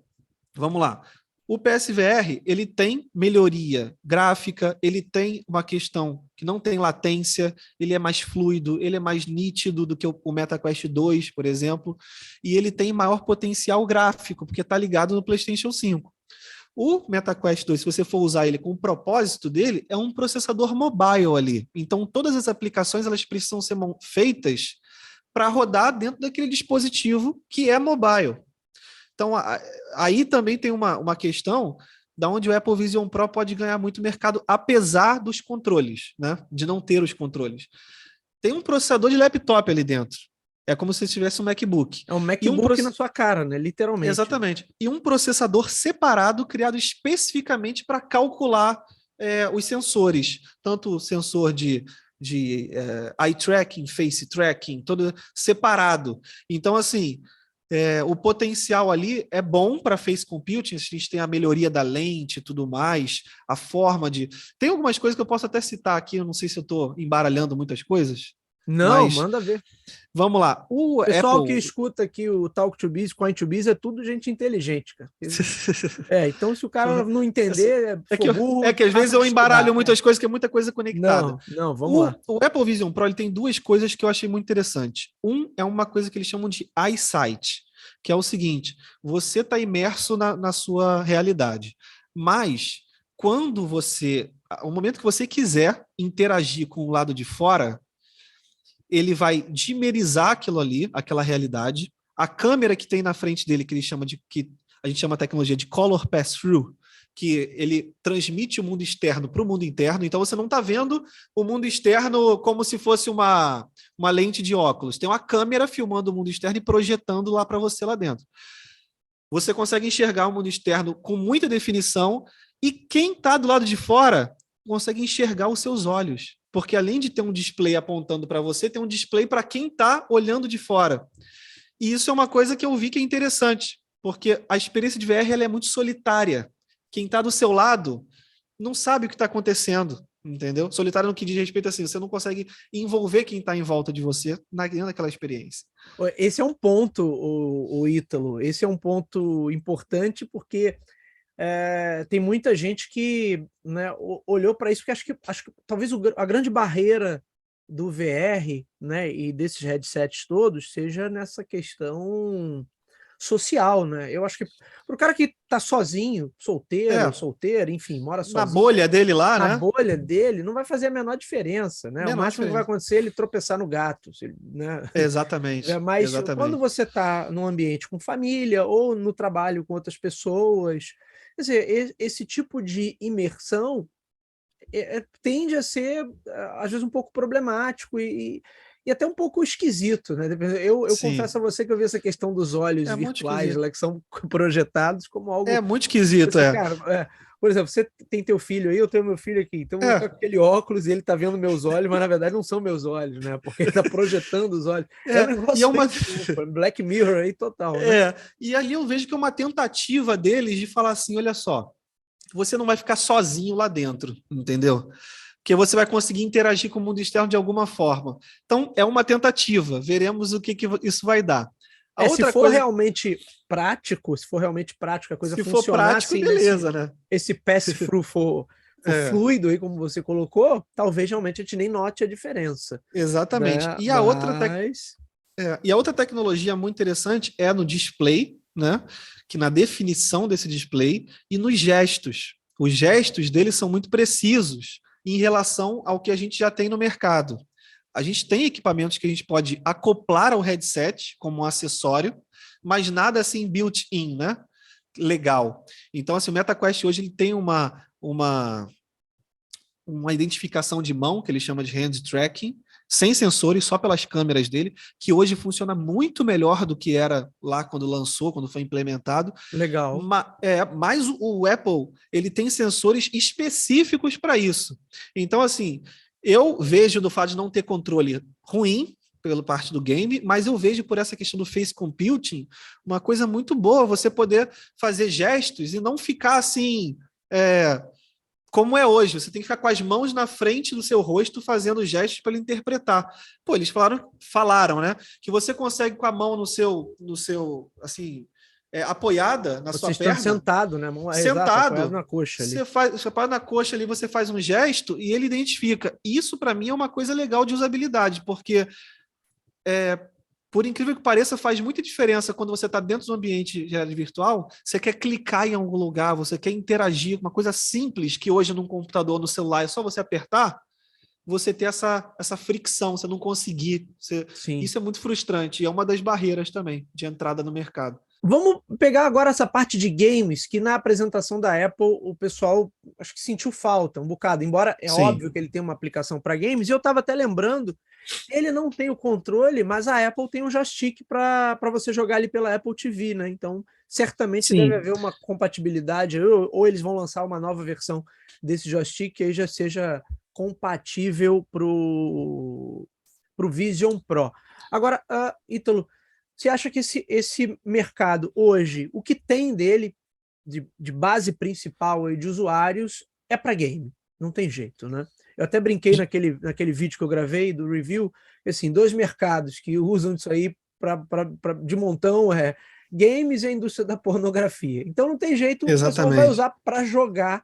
vamos lá. O PSVR, ele tem melhoria gráfica, ele tem uma questão que não tem latência, ele é mais fluido, ele é mais nítido do que o MetaQuest 2, por exemplo, e ele tem maior potencial gráfico, porque está ligado no PlayStation 5. O MetaQuest 2, se você for usar ele com o propósito dele, é um processador mobile ali. Então, todas as aplicações elas precisam ser feitas para rodar dentro daquele dispositivo que é mobile. Então, aí também tem uma questão da onde o Apple Vision Pro pode ganhar muito mercado, apesar dos controles, né? De não ter os controles. Tem um processador de laptop ali dentro. É como se tivesse um MacBook. É um MacBook na sua cara, né? Literalmente. Exatamente. E um processador separado, criado especificamente para calcular os sensores. Tanto o sensor de eye tracking, face tracking, todo separado. Então, assim, o potencial ali é bom para face computing, a gente tem a melhoria da lente e tudo mais, a forma de... Tem algumas coisas que eu posso até citar aqui, eu não sei se eu estou embaralhando muitas coisas. Não, mas manda ver. Vamos lá. O pessoal Apple... que escuta aqui o Talk to Biz, Coin to Biz, é tudo gente inteligente, cara. Então se o cara não entender, é que às vezes eu embaralho muitas coisas, que é muita coisa conectada. Não, vamos lá. O Apple Vision Pro ele tem duas coisas que eu achei muito interessante. É uma coisa que eles chamam de eyesight, que é o seguinte: você está imerso na sua realidade, mas quando o momento que você quiser interagir com o lado de fora, ele vai dimerizar aquilo ali, aquela realidade. A câmera que tem na frente dele, que a gente chama a tecnologia de color pass-through, que ele transmite o mundo externo para o mundo interno. Então você não está vendo o mundo externo como se fosse uma lente de óculos. Tem uma câmera filmando o mundo externo e projetando lá para você lá dentro. Você consegue enxergar o mundo externo com muita definição e quem está do lado de fora consegue enxergar os seus olhos. Porque além de ter um display apontando para você, tem um display para quem está olhando de fora. E isso é uma coisa que eu vi que é interessante, porque a experiência de VR ela é muito solitária. Quem está do seu lado não sabe o que está acontecendo, entendeu? Solitário no que diz respeito assim, você não consegue envolver quem está em volta de você naquela experiência. Esse é um ponto, o Ítalo, esse é um ponto importante, porque tem muita gente que, né, olhou para isso, porque acho que talvez a grande barreira do VR, né, e desses headsets todos seja nessa questão social, né? Eu acho que para o cara que tá sozinho, solteira, enfim, mora sozinho, na bolha dele lá, na né? bolha dele, não vai fazer a menor diferença, né? O máximo que vai acontecer é ele tropeçar no gato, né? Exatamente. Mas quando você está num ambiente com família ou no trabalho com outras pessoas, quer dizer, esse tipo de imersão tende a ser, às vezes, um pouco problemático e até um pouco esquisito, né? Eu confesso a você que eu vi essa questão dos olhos virtuais, lá, que são projetados como algo... É muito esquisito, assim, cara, por exemplo, você tem teu filho aí, eu tenho meu filho aqui, então eu vou ficar com aquele óculos e ele tá vendo meus olhos, mas na verdade não são meus olhos, né? Porque ele tá projetando os olhos. Um negócio Black Mirror aí total, né? E ali eu vejo que é uma tentativa deles de falar assim, olha só, você não vai ficar sozinho lá dentro, entendeu? Porque você vai conseguir interagir com o mundo externo de alguma forma. Então, é uma tentativa, veremos o que isso vai dar. Se for realmente prático, a coisa funcionar, se for prático, assim, beleza, né? Esse pass-through for fluido, aí, como você colocou, talvez realmente a gente nem note a diferença. Exatamente. Né? E a outra tecnologia muito interessante é no display, né? Que na definição desse display e nos gestos. Os gestos deles são muito precisos em relação ao que a gente já tem no mercado. A gente tem equipamentos que a gente pode acoplar ao headset como um acessório, mas nada assim built-in, né? Legal. Então, assim, o MetaQuest hoje ele tem uma identificação de mão, que ele chama de hand tracking, sem sensores, só pelas câmeras dele, que hoje funciona muito melhor do que era lá quando lançou, quando foi implementado. Legal. Mas o Apple, ele tem sensores específicos para isso. Então, assim, eu vejo do fato de não ter controle ruim pela parte do game, mas eu vejo por essa questão do face computing uma coisa muito boa, você poder fazer gestos e não ficar assim... como é hoje, você tem que ficar com as mãos na frente do seu rosto fazendo gestos para ele interpretar. Pô, eles falaram, né, que você consegue com a mão no seu assim, apoiada na Você sua está perna, sentado, né? Exato, apoiado sentado, na coxa ali. você apoia na coxa ali, você faz um gesto e ele identifica. Isso, para mim, é uma coisa legal de usabilidade, porque por incrível que pareça, faz muita diferença quando você está dentro de um ambiente de realidade virtual, você quer clicar em algum lugar, você quer interagir, uma coisa simples que hoje num computador, no celular, é só você apertar, você ter essa fricção, você não conseguir. Isso é muito frustrante e é uma das barreiras também de entrada no mercado. Vamos pegar agora essa parte de games, que na apresentação da Apple o pessoal acho que sentiu falta um bocado, embora é Sim. óbvio que ele tem uma aplicação para games, e eu estava até lembrando, ele não tem o controle, mas a Apple tem um joystick para você jogar ali pela Apple TV, né? Então, certamente Sim. deve haver uma compatibilidade, ou eles vão lançar uma nova versão desse joystick que aí já seja compatível para o Vision Pro. Agora, Ítalo, você acha que esse mercado hoje, o que tem dele de base principal aí de usuários é para game? Não tem jeito, né? Eu até brinquei naquele vídeo que eu gravei do review, assim, 2 mercados que usam isso aí de montão games e a indústria da pornografia. Então não tem jeito, o pessoal vai usar para jogar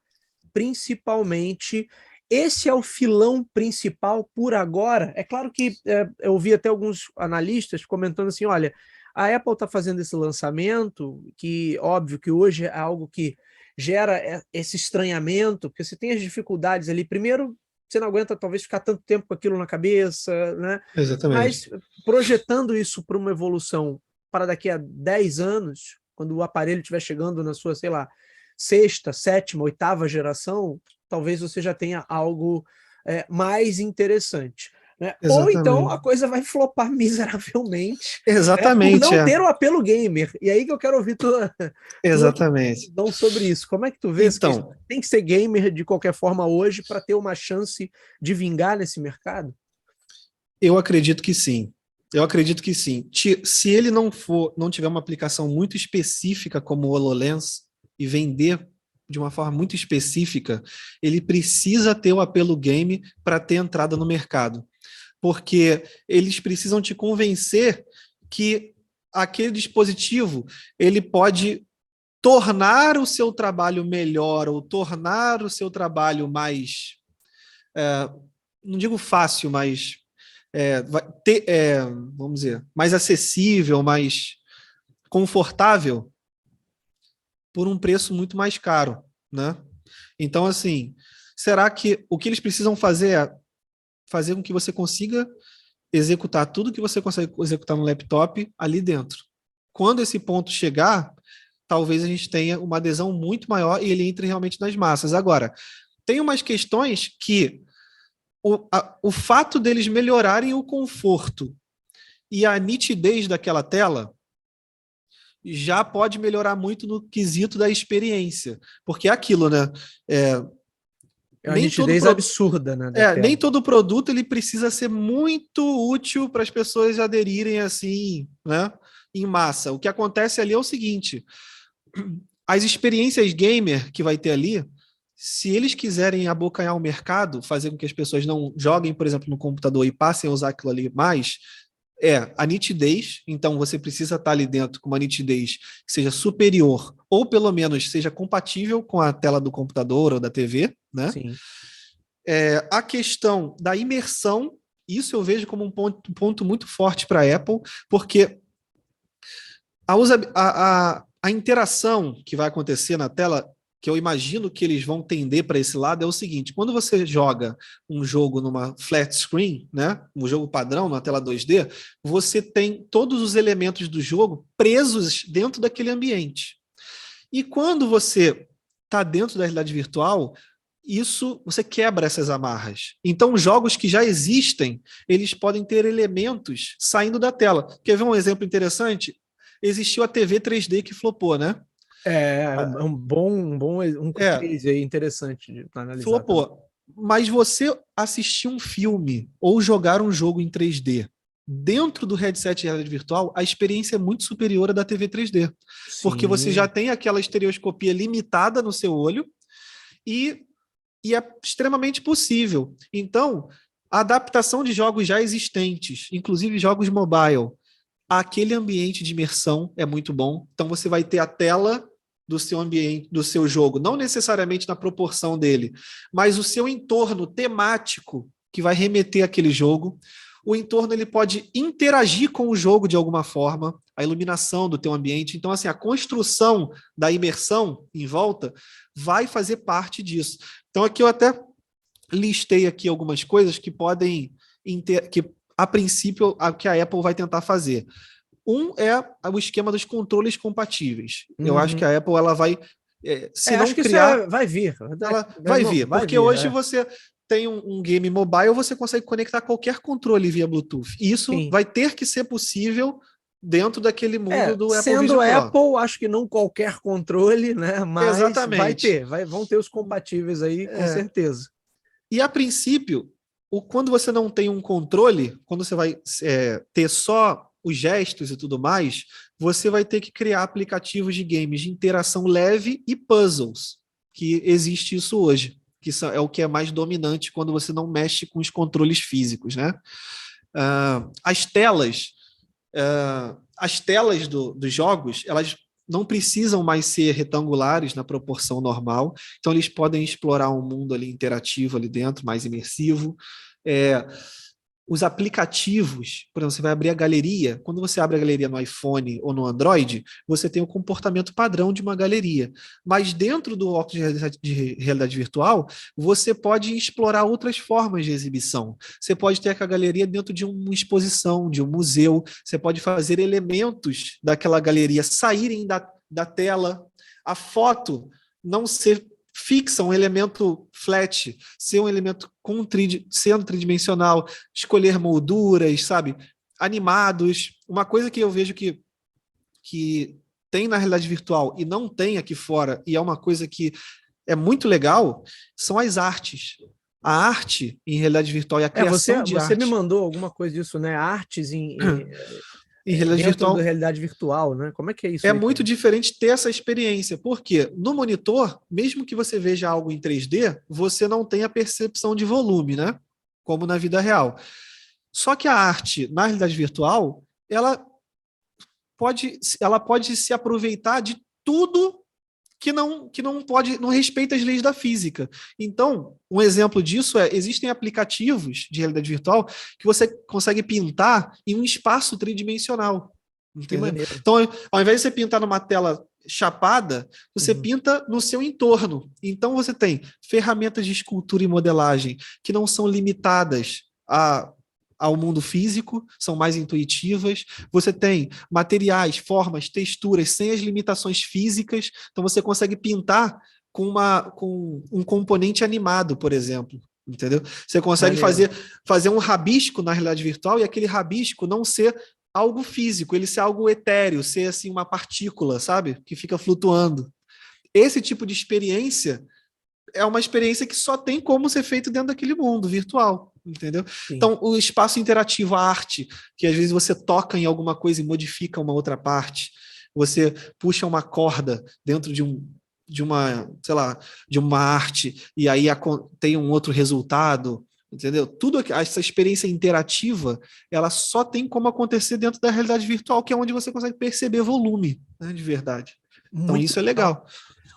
principalmente. Esse é o filão principal por agora. É claro que eu ouvi até alguns analistas comentando assim, olha, a Apple está fazendo esse lançamento, que óbvio que hoje é algo que gera esse estranhamento, porque você tem as dificuldades ali. Primeiro, você não aguenta talvez ficar tanto tempo com aquilo na cabeça, né? Exatamente. Mas projetando isso para uma evolução para daqui a 10 anos, quando o aparelho estiver chegando na sua, sei lá, 6ª, 7ª, 8ª geração, talvez você já tenha algo mais interessante. Né? Ou então a coisa vai flopar miseravelmente. Exatamente. Por não ter o apelo gamer. E aí que eu quero ouvir tua Exatamente. sobre isso. Como é que tu vê? Então, tem que ser gamer de qualquer forma hoje para ter uma chance de vingar nesse mercado? eu acredito que sim. Eu acredito que sim. Se ele não tiver uma aplicação muito específica como o HoloLens e vender de uma forma muito específica, ele precisa ter o apelo game para ter entrada no mercado. Porque eles precisam te convencer que aquele dispositivo ele pode tornar o seu trabalho melhor ou tornar o seu trabalho mais, não digo fácil, mas vamos dizer, mais acessível, mais confortável por um preço muito mais caro, né? Então, assim, será que o que eles precisam fazer é fazer com que você consiga executar tudo que você consegue executar no laptop ali dentro? Quando esse ponto chegar, talvez a gente tenha uma adesão muito maior e ele entre realmente nas massas. Agora, tem umas questões que o fato deles melhorarem o conforto e a nitidez daquela tela já pode melhorar muito no quesito da experiência. Porque é aquilo, né? É uma nitidez absurda, né? Nem todo produto ele precisa ser muito útil para as pessoas aderirem assim, né? Em massa. O que acontece ali é o seguinte: as experiências gamer que vai ter ali, se eles quiserem abocanhar o mercado, fazer com que as pessoas não joguem, por exemplo, no computador e passem a usar aquilo ali mais, a nitidez. Então você precisa estar ali dentro com uma nitidez que seja superior, ou pelo menos seja compatível com a tela do computador ou da TV, né? Sim. A questão da imersão, isso eu vejo como um ponto muito forte para a Apple, porque a interação que vai acontecer na tela que eu imagino que eles vão tender para esse lado, é o seguinte: quando você joga um jogo numa flat screen, né, um jogo padrão, numa tela 2D, você tem todos os elementos do jogo presos dentro daquele ambiente. E quando você está dentro da realidade virtual, você quebra essas amarras. Então, jogos que já existem, eles podem ter elementos saindo da tela. Quer ver um exemplo interessante? Existiu a TV 3D que flopou, né? Um É, case aí interessante de analisar também. flopou. Mas você assistir um filme ou jogar um jogo em 3D dentro do headset de realidade virtual, a experiência é muito superior à da TV 3D. Porque você já Sim. tem aquela estereoscopia limitada no seu olho e, e é extremamente possível. Então, a adaptação de jogos já existentes, inclusive jogos mobile, aquele ambiente de imersão é muito bom. Então você vai ter a tela do seu ambiente, do seu jogo, não necessariamente na proporção dele, mas o seu entorno temático que vai remeter àquele jogo. O entorno ele pode interagir com o jogo de alguma forma, a iluminação do teu ambiente. Então, assim, a construção da imersão em volta vai fazer parte disso. Então, aqui eu até listei aqui algumas coisas que podem que a princípio o que a Apple vai tentar fazer. Um é o esquema dos controles compatíveis. Eu acho que Uhum. a Apple ela vai, se não Acho que isso criar, vai vir. ela vai Não, vir, vai porque vir, hoje você tem um game mobile, você consegue conectar qualquer controle via Bluetooth. E isso Sim. vai ter que ser possível dentro daquele mundo do Apple Sendo Vision Pro. Apple, acho que não qualquer controle, né? Mas vai Exatamente. ter, vão ter os compatíveis aí, com É, certeza. e a princípio, quando você não tem um controle, quando você vai ter só os gestos e tudo mais, você vai ter que criar aplicativos de games de interação leve e puzzles, que existe isso hoje, que é o que é mais dominante quando você não mexe com os controles físicos, né? As telas, dos jogos, elas não precisam mais ser retangulares na proporção normal, então eles podem explorar um mundo ali interativo ali dentro, mais imersivo. É, os aplicativos, por exemplo, você vai abrir a galeria, quando você abre a galeria no iPhone ou no Android, você tem o comportamento padrão de uma galeria. Mas dentro do óculos de realidade virtual, você pode explorar outras formas de exibição. Você pode ter a galeria dentro de uma exposição, de um museu, você pode fazer elementos daquela galeria saírem da tela, a foto não ser fixa, um elemento flat, ser um elemento sendo tridimensional, escolher molduras, sabe? Animados. Uma coisa que eu vejo que tem na realidade virtual e não tem aqui fora, e é uma coisa que é muito legal, são as artes. A arte em realidade virtual e a criação de Você me arte mandou alguma coisa disso, né? Artes em realidade dentro da virtual realidade virtual, né? Como é que é isso é aí, muito cara? diferente ter essa experiência, porque no monitor, mesmo que você veja algo em 3D, você não tem a percepção de volume, né? Como na vida real. Só que a arte na realidade virtual, ela pode se aproveitar de tudo não respeita as leis da física. Então, um exemplo disso existem aplicativos de realidade virtual que você consegue pintar em um espaço tridimensional. Que Entendeu? maneiro. Então, ao invés de você pintar numa tela chapada, você Uhum. pinta no seu entorno. Então, você tem ferramentas de escultura e modelagem que não são limitadas ao mundo físico, são mais intuitivas. Você tem materiais, formas, texturas sem as limitações físicas. Então, você consegue pintar com um componente animado, por exemplo. Entendeu? Você consegue Maneiro. fazer um rabisco na realidade virtual e aquele rabisco não ser algo físico, ele ser algo etéreo, ser assim uma partícula, sabe? Que fica flutuando. Esse tipo de experiência é uma experiência que só tem como ser feito dentro daquele mundo virtual, entendeu? Sim. Então, o espaço interativo, a arte, que às vezes você toca em alguma coisa e modifica uma outra parte, você puxa uma corda dentro de uma, sei lá, de uma arte e aí tem um outro resultado, entendeu? Tudo essa experiência interativa, ela só tem como acontecer dentro da realidade virtual, que é onde você consegue perceber volume, né, de verdade. Então, Muito isso é legal. legal.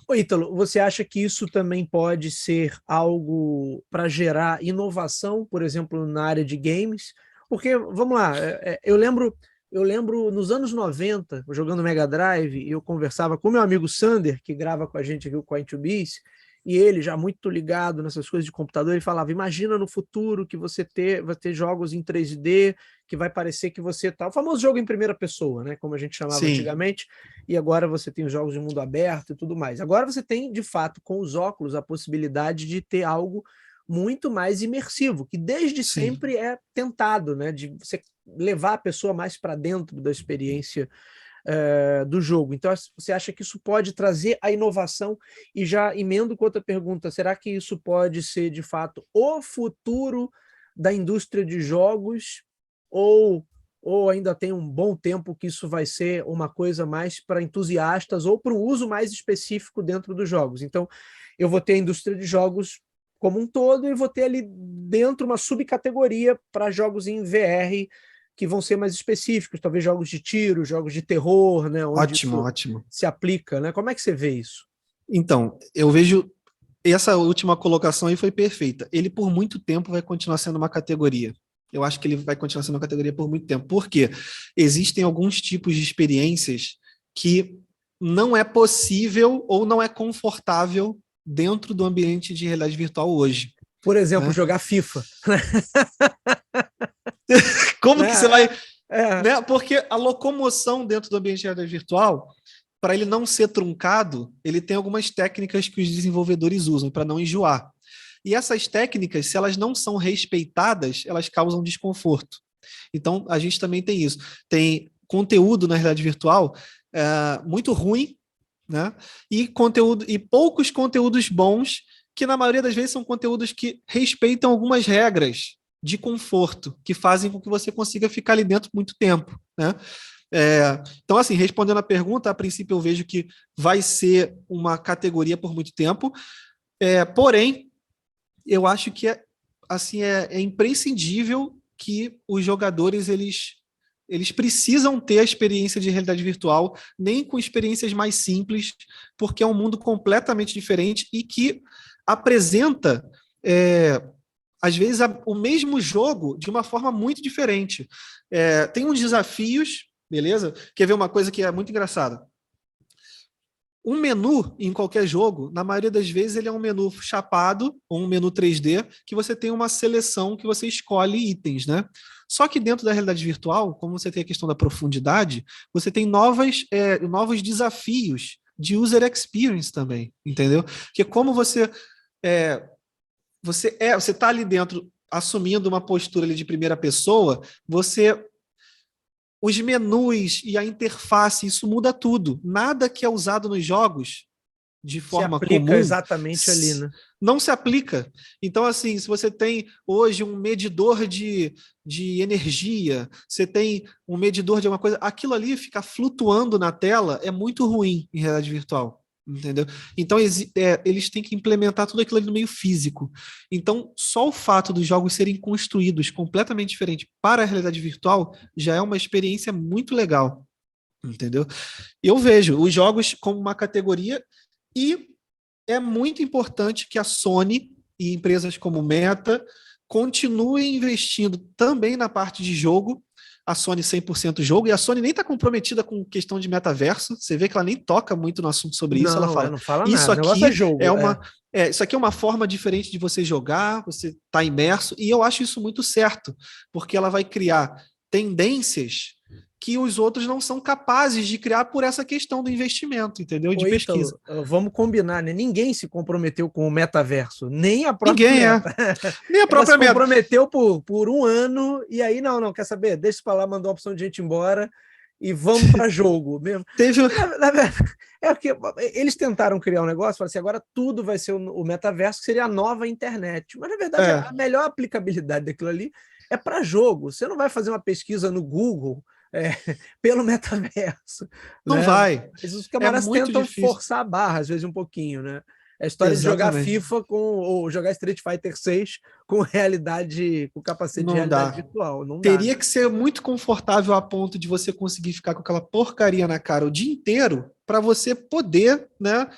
Ô, Ítalo, você acha que isso também pode ser algo para gerar inovação, por exemplo, na área de games? Porque, vamos lá, eu lembro Eu lembro nos anos 90, jogando Mega Drive, eu conversava com meu amigo Sander, que grava com a gente aqui o Coin2Biz, e ele, já muito ligado nessas coisas de computador, ele falava: imagina no futuro que vai ter jogos em 3D, que vai parecer que você tá. O famoso jogo em primeira pessoa, né? Como a gente chamava Sim, antigamente, e agora você tem os jogos de mundo aberto e tudo mais. Agora você tem, de fato, com os óculos, a possibilidade de ter algo muito mais imersivo, que desde sim. sempre é tentado, né? De você levar a pessoa mais para dentro da experiência do jogo. Então, você acha que isso pode trazer a inovação? E já emendo com outra pergunta: será que isso pode ser, de fato, o futuro da indústria de jogos? Ou, ou ainda tem um bom tempo que isso vai ser uma coisa mais para entusiastas ou para um uso mais específico dentro dos jogos? Então, eu vou ter a indústria de jogos como um todo e vou ter ali dentro uma subcategoria para jogos em VR que vão ser mais específicos, talvez jogos de tiro, jogos de terror, né, onde Ótimo, isso ótimo. se aplica, né? Como é que você vê isso? Então, eu vejo essa última colocação aí foi perfeita. Ele por muito tempo vai continuar sendo uma categoria. Eu acho que ele vai continuar sendo uma categoria por muito tempo. Por quê? Existem alguns tipos de experiências que não é possível ou não é confortável dentro do ambiente de realidade virtual hoje, Por exemplo, né? jogar FIFA. Como que você vai, É, é, né? Porque a locomoção dentro do ambiente de realidade virtual, para ele não ser truncado, ele tem algumas técnicas que os desenvolvedores usam para não enjoar. E essas técnicas, se elas não são respeitadas, elas causam desconforto. Então, a gente também tem isso. Tem conteúdo na realidade virtual muito ruim, né? E conteúdo e poucos conteúdos bons, que na maioria das vezes são conteúdos que respeitam algumas regras de conforto, que fazem com que você consiga ficar ali dentro muito tempo, né? Então, assim, respondendo a pergunta, a princípio eu vejo que vai ser uma categoria por muito tempo, porém, eu acho que assim, é imprescindível que os jogadores eles precisam ter a experiência de realidade virtual, nem com experiências mais simples, porque é um mundo completamente diferente e que apresenta, às vezes, o mesmo jogo de uma forma muito diferente. Tem uns desafios, beleza? Quer ver uma coisa que é muito engraçada? Um menu em qualquer jogo, na maioria das vezes, ele é um menu chapado, ou um menu 3D, que você tem uma seleção que você escolhe itens, né? Só que dentro da realidade virtual, como você tem a questão da profundidade, você tem novos desafios de user experience também, entendeu? Que é como é, você está ali dentro assumindo uma postura ali de primeira pessoa, os menus e a interface, isso muda tudo. Nada que é usado nos jogos de se forma aplica comum exatamente ali, né? não se aplica. Então, assim, se você tem hoje um medidor de energia, você tem um medidor de alguma coisa, aquilo ali ficar flutuando na tela é muito ruim em realidade virtual. Entendeu? Então, eles têm que implementar tudo aquilo ali no meio físico. Então, só o fato dos jogos serem construídos completamente diferente para a realidade virtual já é uma experiência muito legal. Entendeu? Eu vejo os jogos como uma categoria e é muito importante que a Sony e empresas como Meta continuem investindo também na parte de jogo. A Sony 100% jogo, e a Sony nem está comprometida com questão de metaverso. Você vê que ela nem toca muito no assunto sobre isso. Ela Não, fala: não fala isso nada. O negócio é aqui jogo. isso aqui é uma forma diferente de você jogar, você está imerso, e eu acho isso muito certo, porque ela vai criar tendências que os outros não são capazes de criar por essa questão do investimento, entendeu? De Ô, Ítalo, pesquisa. vamos combinar, né? Ninguém se comprometeu com o metaverso, nem a própria Ninguém é. Meta. Nem a Ela se própria meta. comprometeu por um ano, e aí, não, quer saber? Deixa pra lá, mandou a opção de gente embora e vamos para jogo mesmo. Teve. É porque eles tentaram criar um negócio, falaram assim, agora tudo vai ser o metaverso, que seria a nova internet. Mas, na verdade, a É, melhor aplicabilidade daquilo ali é para jogo. Você não vai fazer uma pesquisa no Google é, pelo metaverso, não né? vai. Mas os É camaradas muito tentam difícil. forçar a barra, às vezes um pouquinho, né? É a história de jogar Exatamente. FIFA ou jogar Street Fighter 6 com realidade, com capacete de Não realidade dá. virtual. Não dá, Teria né? que ser muito confortável a ponto de você conseguir ficar com aquela porcaria na cara o dia inteiro para você poder, né?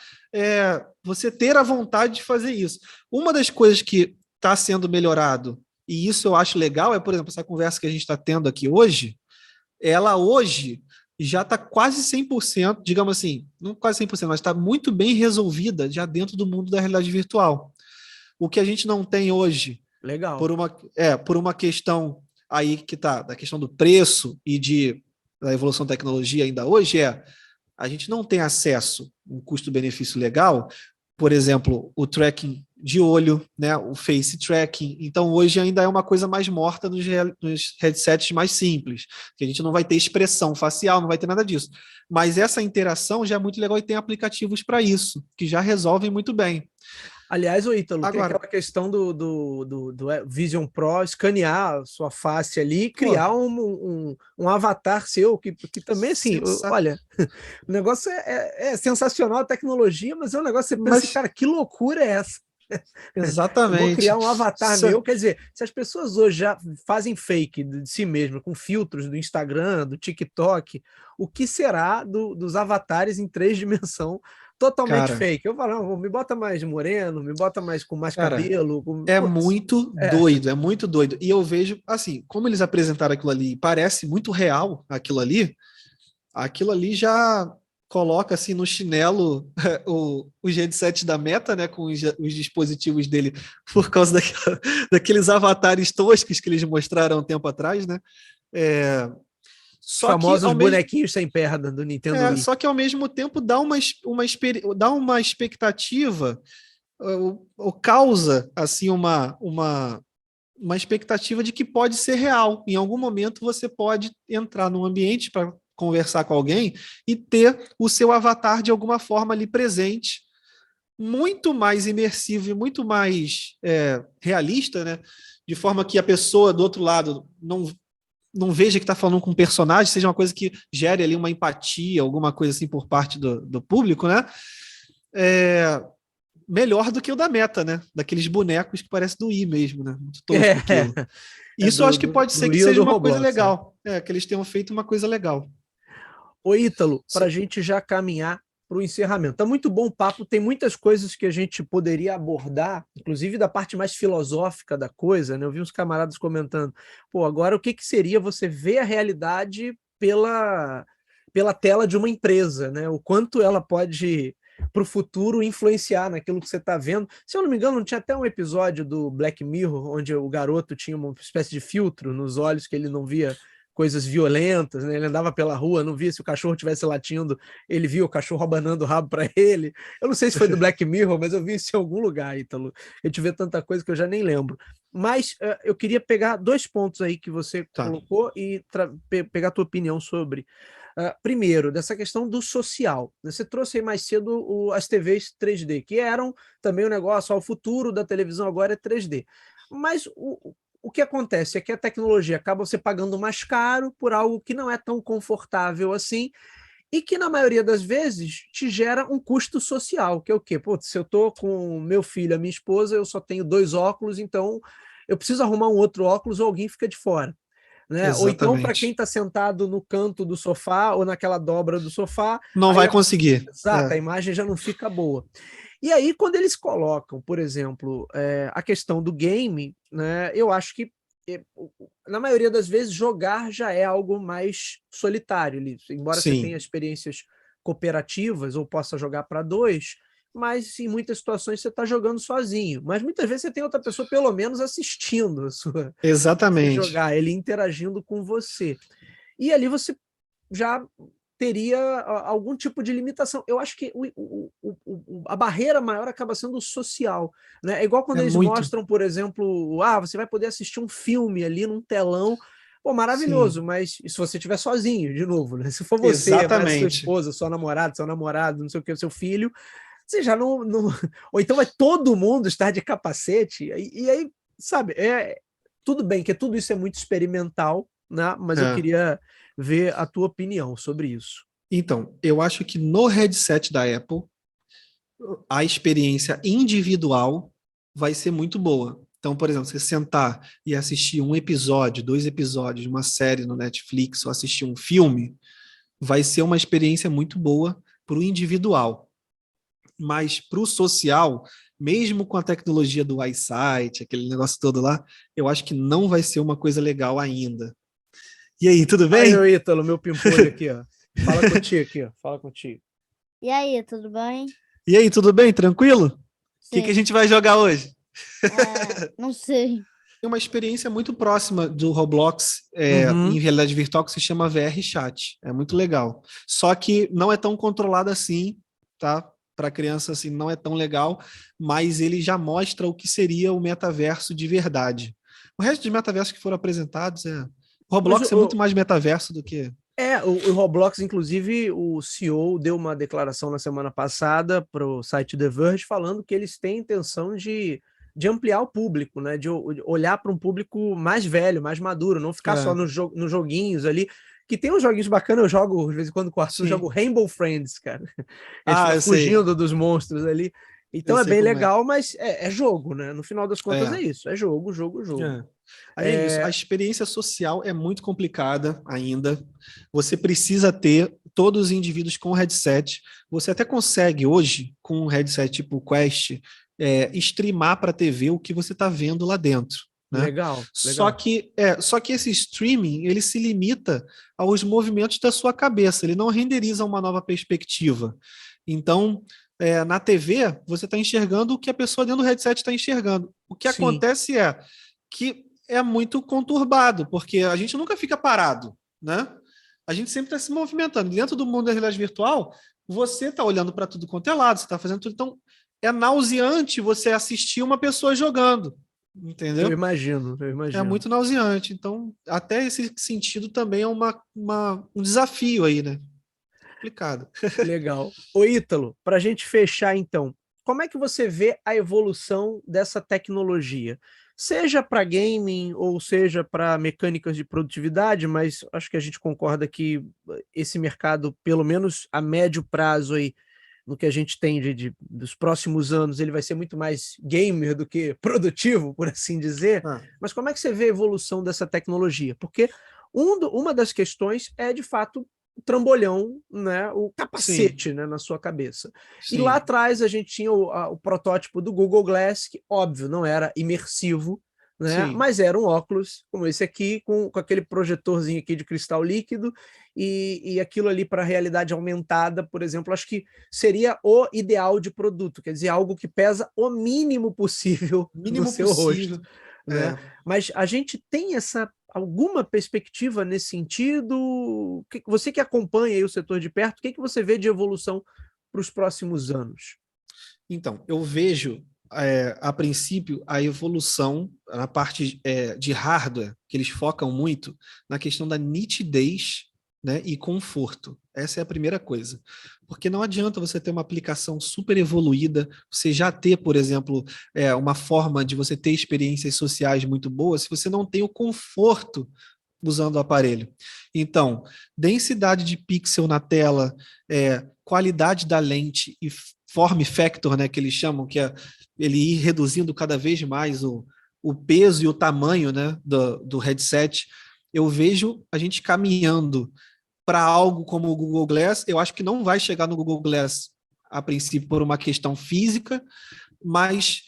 Você ter a vontade de fazer isso. Uma das coisas que está sendo melhorado, e isso eu acho legal, é, por exemplo, essa conversa que a gente está tendo aqui hoje. ela hoje já está quase 100%, digamos assim, não quase 100%, mas está muito bem resolvida já dentro do mundo da realidade virtual. O que a gente não tem hoje, Legal. por uma questão aí que tá, da questão do preço e da evolução da tecnologia ainda hoje, a gente não tem acesso, um custo-benefício legal, por exemplo, o tracking de olho, né, o face tracking. Então, hoje ainda é uma coisa mais morta nos headsets mais simples, que a gente não vai ter expressão facial, não vai ter nada disso. Mas essa interação já é muito legal e tem aplicativos para isso, que já resolvem muito bem. Aliás, o Ítalo, tem Agora, aquela questão do Vision Pro escanear a sua face ali e pô, criar um avatar seu, que também, assim, sensacional. olha, o negócio é sensacional a tecnologia, mas é um negócio que você pensa assim, Mas, cara, que loucura é essa? Eu vou criar exatamente. um avatar meu. Quer dizer, se as pessoas hoje já fazem fake de si mesmas, com filtros do Instagram, do TikTok, o que será dos avatares em 3 dimensões totalmente Cara, fake? Eu falo, não, me bota mais moreno, me bota mais com mais cara, cabelo. é Putz, muito é, doido, é muito doido. E eu vejo, assim, como eles apresentaram aquilo ali, parece muito real aquilo ali já coloca assim no chinelo os headsets da Meta, né, com os dispositivos dele, por causa daqueles avatares toscos que eles mostraram um tempo atrás, né? É, os só que famosos ao mesmo bonequinhos sem perna do Nintendo Wii. só que ao mesmo tempo dá uma expectativa, ou causa assim uma expectativa de que pode ser real. Em algum momento você pode entrar num ambiente para conversar com alguém e ter o seu avatar de alguma forma ali presente, muito mais imersivo e muito mais realista, né? De forma que a pessoa do outro lado não veja que está falando com um personagem, seja uma coisa que gere ali uma empatia, alguma coisa assim por parte do público, né? É, melhor do que o da Meta, né? Daqueles bonecos que parecem do Wii mesmo, né? Muito tosco aquilo. É Isso eu acho que pode do ser que Wii ou seja do uma coisa Roblox. É. legal. Que eles tenham feito uma coisa legal. Ô, Ítalo, para a gente já caminhar para o encerramento. Tá muito bom o papo, tem muitas coisas que a gente poderia abordar, inclusive da parte mais filosófica da coisa, né? Eu vi uns camaradas comentando, pô, agora o que que seria você ver a realidade pela tela de uma empresa, né? O quanto ela pode para o futuro influenciar naquilo que você está vendo. Se eu não me engano, não tinha até um episódio do Black Mirror onde o garoto tinha uma espécie de filtro nos olhos que ele não via coisas violentas, né? Ele andava pela rua, não via se o cachorro estivesse latindo, ele via o cachorro abanando o rabo para ele. Eu não sei se foi do Black Mirror, mas eu vi isso em algum lugar, Ítalo. A gente vê tanta coisa que eu já nem lembro. Mas eu queria pegar 2 pontos aí que você Tá. colocou e pegar a tua opinião sobre. Primeiro, dessa questão do social. Você trouxe aí mais cedo as TVs 3D, que eram também um negócio, o futuro da televisão agora é 3D. Mas o que acontece é que a tecnologia acaba você pagando mais caro por algo que não é tão confortável assim, e que na maioria das vezes te gera um custo social, que é o quê? Pô, se eu estou com meu filho, a minha esposa, eu só tenho 2 óculos, então eu preciso arrumar um outro óculos ou alguém fica de fora. Né? Ou então, para quem Exatamente. está sentado no canto do sofá ou naquela dobra do sofá, Não aí vai conseguir. exato, a imagem já não fica boa. E aí, quando eles colocam, por exemplo, a questão do game, né, eu acho que, na maioria das vezes, jogar já é algo mais solitário. Embora você tenha Sim. experiências cooperativas ou possa jogar para dois, mas em muitas situações você está jogando sozinho. Mas muitas vezes você tem outra pessoa, pelo menos, assistindo você Exatamente. jogar, ele interagindo com você. E ali você já teria algum tipo de limitação. Eu acho que a barreira maior acaba sendo o social, né? É igual quando É eles muito. mostram, por exemplo, você vai poder assistir um filme ali num telão. Pô, maravilhoso, Sim. mas e se você estiver sozinho, de novo, né? Se for você, mais sua Exatamente. esposa, sua namorada, seu namorado, não sei o que, seu filho, você já não... Ou então vai todo mundo estar de capacete, e aí, sabe, tudo bem que tudo isso é muito experimental, né? Mas eu É. queria ver a tua opinião sobre isso. Então, eu acho que no headset da Apple, a experiência individual vai ser muito boa. Então, por exemplo, você sentar e assistir um episódio, 2 episódios de uma série no Netflix ou assistir um filme, vai ser uma experiência muito boa para o individual. Mas para o social, mesmo com a tecnologia do iSight, aquele negócio todo lá, eu acho que não vai ser uma coisa legal ainda. E aí, tudo Aí, bem? ô Ítalo, meu pimpolho aqui, ó. Fala contigo aqui, ó. Fala contigo. E aí, tudo bem? E aí, tudo bem? Tranquilo? O que a Sim. gente vai jogar hoje? Não sei. Tem uma experiência muito próxima do Roblox em Uhum. realidade virtual que se chama VR Chat. É muito legal. Só que não é tão controlado assim, tá? Para criança assim não é tão legal, mas ele já mostra o que seria o metaverso de verdade. O resto dos metaversos que foram apresentados o Mas Roblox é muito mais metaverso do que o Roblox, inclusive, o CEO deu uma declaração na semana passada para o site The Verge falando que eles têm intenção de ampliar o público, né? De olhar para um público mais velho, mais maduro, não ficar só é, nos joguinhos ali. Que tem uns joguinhos bacanas, eu jogo de vez em quando com o Arthur, eu jogo sim. Rainbow Friends, cara. A gente Ah, fica eu sei. fugindo dos monstros ali. Eu Então é sei bem como é. legal, mas é jogo, né? No final das contas é É. isso, é jogo, jogo, jogo. É. Aí é isso, a experiência social é muito complicada ainda. Você precisa ter todos os indivíduos com headset. Você até consegue hoje, com um headset tipo Quest, streamar para a TV o que você está vendo lá dentro. Né? Legal, Só legal. que, só que esse streaming ele se limita aos movimentos da sua cabeça, ele não renderiza uma nova perspectiva. Então, na TV, você está enxergando o que a pessoa dentro do headset está enxergando. O que Sim, acontece é que é muito conturbado, porque a gente nunca fica parado, né? A gente sempre está se movimentando. Dentro do mundo da realidade virtual, você está olhando para tudo quanto é lado, você está fazendo tudo. Então, é nauseante você assistir uma pessoa jogando, eu entendeu? imagino, eu É imagino. muito nauseante. Então, até esse sentido também é um desafio aí, né? Complicado. Legal. Ô, Ítalo, para a gente fechar então, como é que você vê a evolução dessa tecnologia? Seja para gaming ou seja para mecânicas de produtividade, mas acho que a gente concorda que esse mercado, pelo menos a médio prazo aí, no que a gente tem dos próximos anos, ele vai ser muito mais gamer do que produtivo, por assim dizer. Ah, Mas como é que você vê a evolução dessa tecnologia? Porque uma das questões é, de fato, o trambolhão, né, o sim, capacete, né, na sua cabeça. E lá sim, atrás a gente tinha o protótipo do Google Glass, que, óbvio, não era imersivo, né, sim, mas era um óculos como esse aqui, com aquele projetorzinho aqui de cristal líquido, e aquilo ali para realidade aumentada, por exemplo, acho que seria o ideal de produto, quer dizer, algo que pesa o mínimo possível no mínimo seu rosto, possível. né? É. Mas a gente tem essa alguma perspectiva nesse sentido? Você que acompanha aí o setor de perto, o que você vê de evolução para os próximos anos? Então, eu vejo, a princípio, a evolução na parte de hardware, que eles focam muito na questão da nitidez, né, e conforto. Essa é a primeira coisa. Porque não adianta você ter uma aplicação super evoluída, você já ter, por exemplo, uma forma de você ter experiências sociais muito boas, se você não tem o conforto usando o aparelho. Então, densidade de pixel na tela, qualidade da lente e form factor, né, que eles chamam, que é ele ir reduzindo cada vez mais o peso e o tamanho, né, do headset. Eu vejo a gente caminhando para algo como o Google Glass. Eu acho que não vai chegar no Google Glass a princípio por uma questão física, mas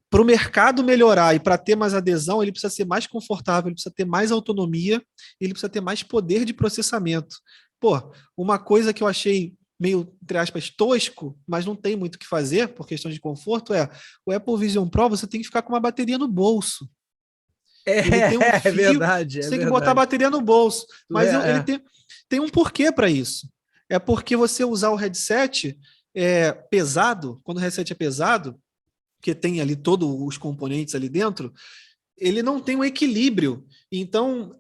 para o mercado melhorar e para ter mais adesão, ele precisa ser mais confortável, ele precisa ter mais autonomia, ele precisa ter mais poder de processamento. Pô, uma coisa que eu achei meio, entre aspas, tosco, mas não tem muito o que fazer por questão de conforto, o Apple Vision Pro, você tem que ficar com uma bateria no bolso. É, Ele tem um é fio, verdade, é você tem que botar a verdade. bateria no bolso. Mas ele É, tem um porquê para isso. É porque você usar o headset pesado, quando o headset é pesado, que tem ali todos os componentes ali dentro, ele não tem um equilíbrio. Então,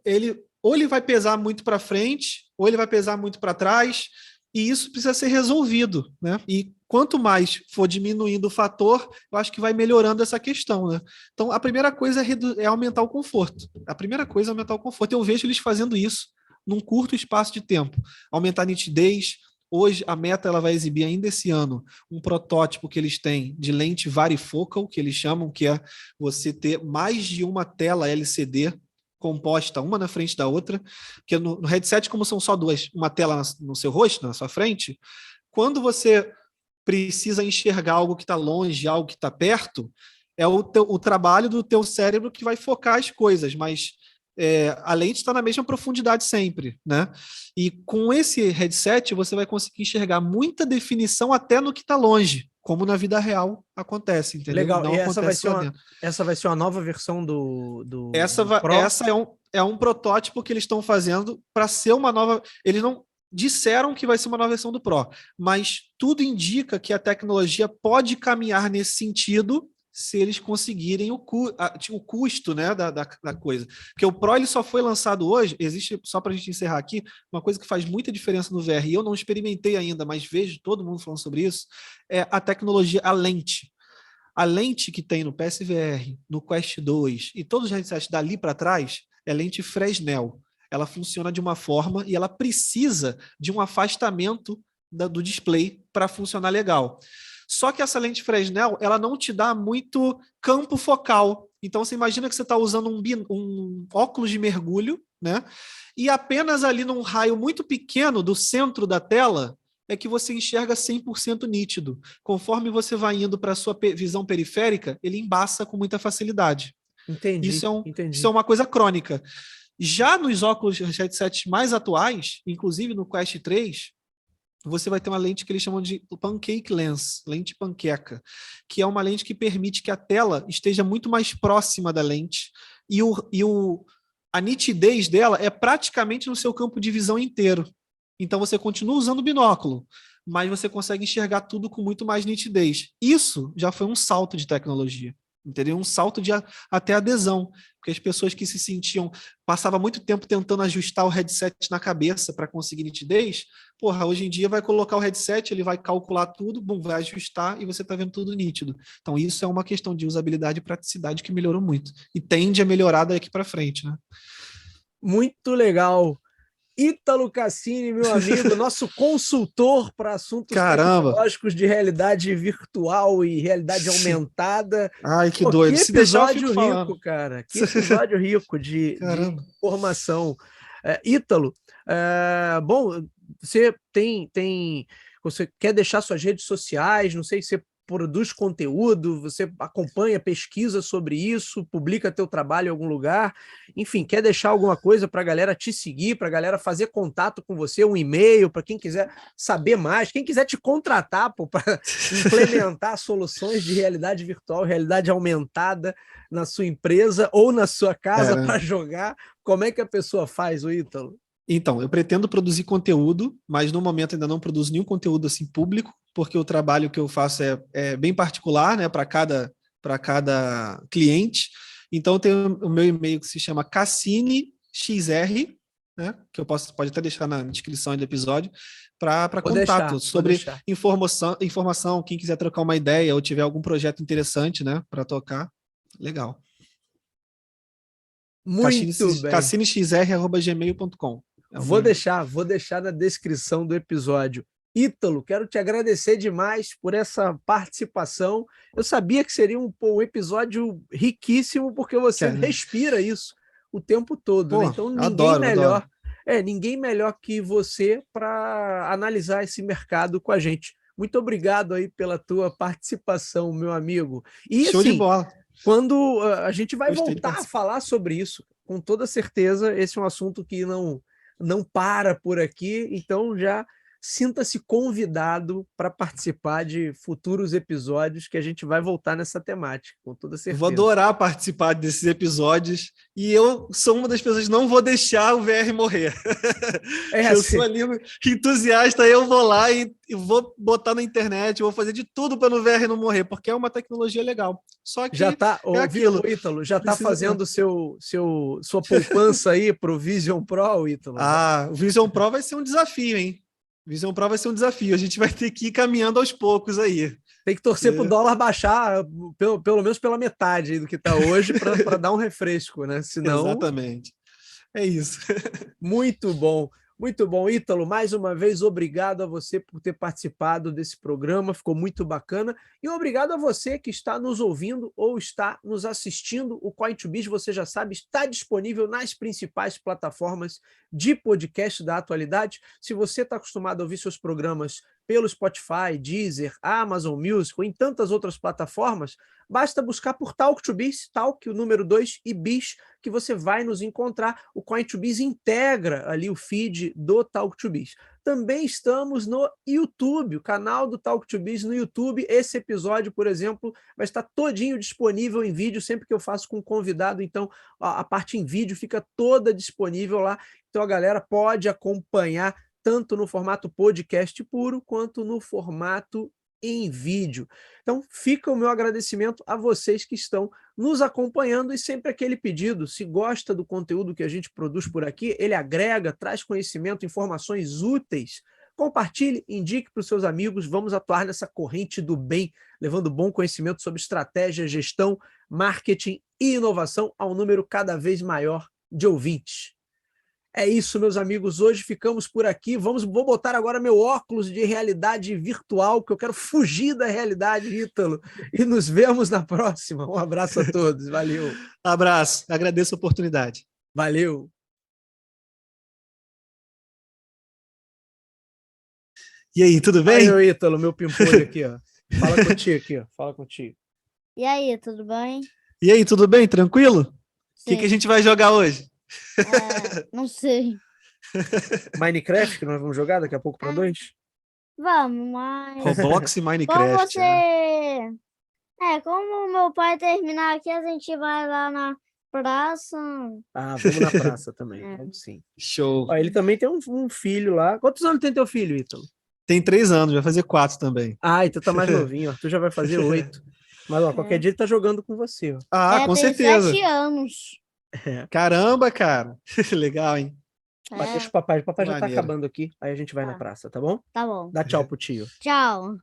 ou ele vai pesar muito para frente, ou ele vai pesar muito para trás, e isso precisa ser resolvido, né? E quanto mais for diminuindo o fator, eu acho que vai melhorando essa questão, né? Então, a primeira coisa é aumentar o conforto. A primeira coisa é aumentar o conforto. Eu vejo eles fazendo isso num curto espaço de tempo. Aumentar a nitidez. Hoje, a Meta ela vai exibir ainda esse ano um protótipo que eles têm de lente varifocal, que eles chamam, que é você ter mais de uma tela LCD composta, uma na frente da outra, que no headset, como são só duas, uma tela no seu rosto, na sua frente, quando você precisa enxergar algo que está longe, algo que está perto, é o trabalho do teu cérebro que vai focar as coisas, mas a lente está na mesma profundidade sempre, né? E com esse headset você vai conseguir enxergar muita definição até no que está longe, como na vida real acontece, entendeu? Legal. Não E acontece lá dentro. essa vai ser uma nova versão do Pro? Essa é um protótipo que eles estão fazendo para ser uma nova. Eles não disseram que vai ser uma nova versão do Pro, mas tudo indica que a tecnologia pode caminhar nesse sentido se eles conseguirem o custo, né, da coisa. Porque o Pro ele só foi lançado hoje, existe, só para a gente encerrar aqui, uma coisa que faz muita diferença no VR, e eu não experimentei ainda, mas vejo todo mundo falando sobre isso, é a tecnologia, a lente. A lente que tem no PSVR, no Quest 2 e todos os headsets dali para trás é lente Fresnel. Ela funciona de uma forma e ela precisa de um afastamento do display para funcionar legal. Só que essa lente Fresnel, ela não te dá muito campo focal. Então, você imagina que você está usando um óculos de mergulho, né? E apenas ali num raio muito pequeno do centro da tela é que você enxerga 100% nítido. Conforme você vai indo para a sua visão periférica, ele embaça com muita facilidade. Entendi. Isso é uma coisa crônica. Já nos óculos headsets mais atuais, inclusive no Quest 3, você vai ter uma lente que eles chamam de pancake lens, lente panqueca, que é uma lente que permite que a tela esteja muito mais próxima da lente e a nitidez dela é praticamente no seu campo de visão inteiro. Então você continua usando o binóculo, mas você consegue enxergar tudo com muito mais nitidez. Isso já foi um salto de tecnologia, entendeu? Um salto de até adesão, porque as pessoas que se sentiam, passava muito tempo tentando ajustar o headset na cabeça para conseguir nitidez, hoje em dia vai colocar o headset, ele vai calcular tudo, vai ajustar e você está vendo tudo nítido. Então isso é uma questão de usabilidade e praticidade que melhorou muito e tende a melhorar daqui para frente, né? Muito legal. Ítalo Cassini, meu amigo, nosso consultor para assuntos tecnológicos de realidade virtual e realidade aumentada. Ai, que doido. Que episódio rico, cara. Que episódio rico de informação. Ítalo, bom, você você quer deixar suas redes sociais, não sei se você produz conteúdo, você acompanha, pesquisa sobre isso, publica teu trabalho em algum lugar, enfim, quer deixar alguma coisa para a galera te seguir, para a galera fazer contato com você, um e-mail, para quem quiser saber mais, quem quiser te contratar para implementar soluções de realidade virtual, realidade aumentada na sua empresa ou na sua casa para jogar, como é que a pessoa faz, Ítalo? Então, eu pretendo produzir conteúdo, mas no momento ainda não produzo nenhum conteúdo assim público, porque o trabalho que eu faço é bem particular, né, para cada cliente. Então, tem o meu e-mail que se chama CassiniXR, né, que pode até deixar na descrição do episódio, para contato sobre informação, quem quiser trocar uma ideia ou tiver algum projeto interessante, né, para tocar, legal. Muito bem. CassiniXR@gmail.com. Vou deixar na descrição do episódio. Ítalo, quero te agradecer demais por essa participação. Eu sabia que seria um episódio riquíssimo, porque você respira isso o tempo todo, né? Então, ninguém melhor que você para analisar esse mercado com a gente. Muito obrigado aí pela tua participação, meu amigo. E, show de bola. Quando a gente vai voltar a falar sobre isso, com toda certeza, esse é um assunto que não para por aqui, então já sinta-se convidado para participar de futuros episódios que a gente vai voltar nessa temática, com toda certeza. Vou adorar participar desses episódios e eu sou uma das pessoas que não vou deixar o VR morrer. Eu sou ali entusiasta, eu vou lá e vou botar na internet, vou fazer de tudo para o VR não morrer, porque é uma tecnologia legal. Só que já tá, aquilo. Ítalo, já está fazendo sua poupança aí para o Vision Pro, Ítalo? O Vision Pro vai ser um desafio, hein? Vision Pro vai ser um desafio. A gente vai ter que ir caminhando aos poucos aí. Tem que torcer para o dólar baixar pelo menos pela metade do que está hoje para dar um refresco, né? Senão... Exatamente. É isso. Muito bom. Muito bom, Ítalo. Mais uma vez, obrigado a você por ter participado desse programa. Ficou muito bacana. E obrigado a você que está nos ouvindo ou está nos assistindo. O Coin2Biz, você já sabe, está disponível nas principais plataformas de podcast da atualidade. Se você está acostumado a ouvir seus programas pelo Spotify, Deezer, Amazon Music ou em tantas outras plataformas, basta buscar por Talk2Biz, Talk, o número 2, e Biz, que você vai nos encontrar. O Coin2Biz integra ali o feed do Talk2Biz. Também estamos no YouTube, o canal do Talk2Biz no YouTube. Esse episódio, por exemplo, vai estar todinho disponível em vídeo, sempre que eu faço com um convidado, então a parte em vídeo fica toda disponível lá. Então a galera pode acompanhar tanto no formato podcast puro, quanto no formato em vídeo. Então, fica o meu agradecimento a vocês que estão nos acompanhando e sempre aquele pedido, se gosta do conteúdo que a gente produz por aqui, ele agrega, traz conhecimento, informações úteis, compartilhe, indique para os seus amigos, vamos atuar nessa corrente do bem, levando bom conhecimento sobre estratégia, gestão, marketing e inovação a um número cada vez maior de ouvintes. É isso, meus amigos. Hoje ficamos por aqui. Vou botar agora meu óculos de realidade virtual, que eu quero fugir da realidade, Ítalo. E nos vemos na próxima. Um abraço a todos. Valeu. Abraço. Agradeço a oportunidade. Valeu. E aí, tudo bem? Valeu, Ítalo, meu pimpolho aqui, ó. Fala contigo aqui, ó. Fala contigo. E aí, tudo bem? E aí, tudo bem? Tranquilo? O que a Sim. gente vai jogar hoje? Não sei. Minecraft, que nós vamos jogar daqui a pouco para 2? Vamos, mas... Roblox e Como Minecraft. você... Né? Como meu pai terminar aqui, a gente vai lá na praça. Ah, vamos na praça também. Vamos sim. Show. Ó, ele também tem um filho lá. Quantos anos tem teu filho, Ítalo? Tem 3 anos, vai fazer 4 também. Ah, então tá mais novinho, ó. Tu já vai fazer 8. Mas, ó, qualquer dia ele tá jogando com você, ó. Ah, com tem certeza. 7 anos. Caramba, cara. Legal, hein? Mas deixa o papai já tá Maneiro. acabando aqui, aí a gente vai na praça, tá bom? Tá bom. Dá tchau pro tio. Tchau.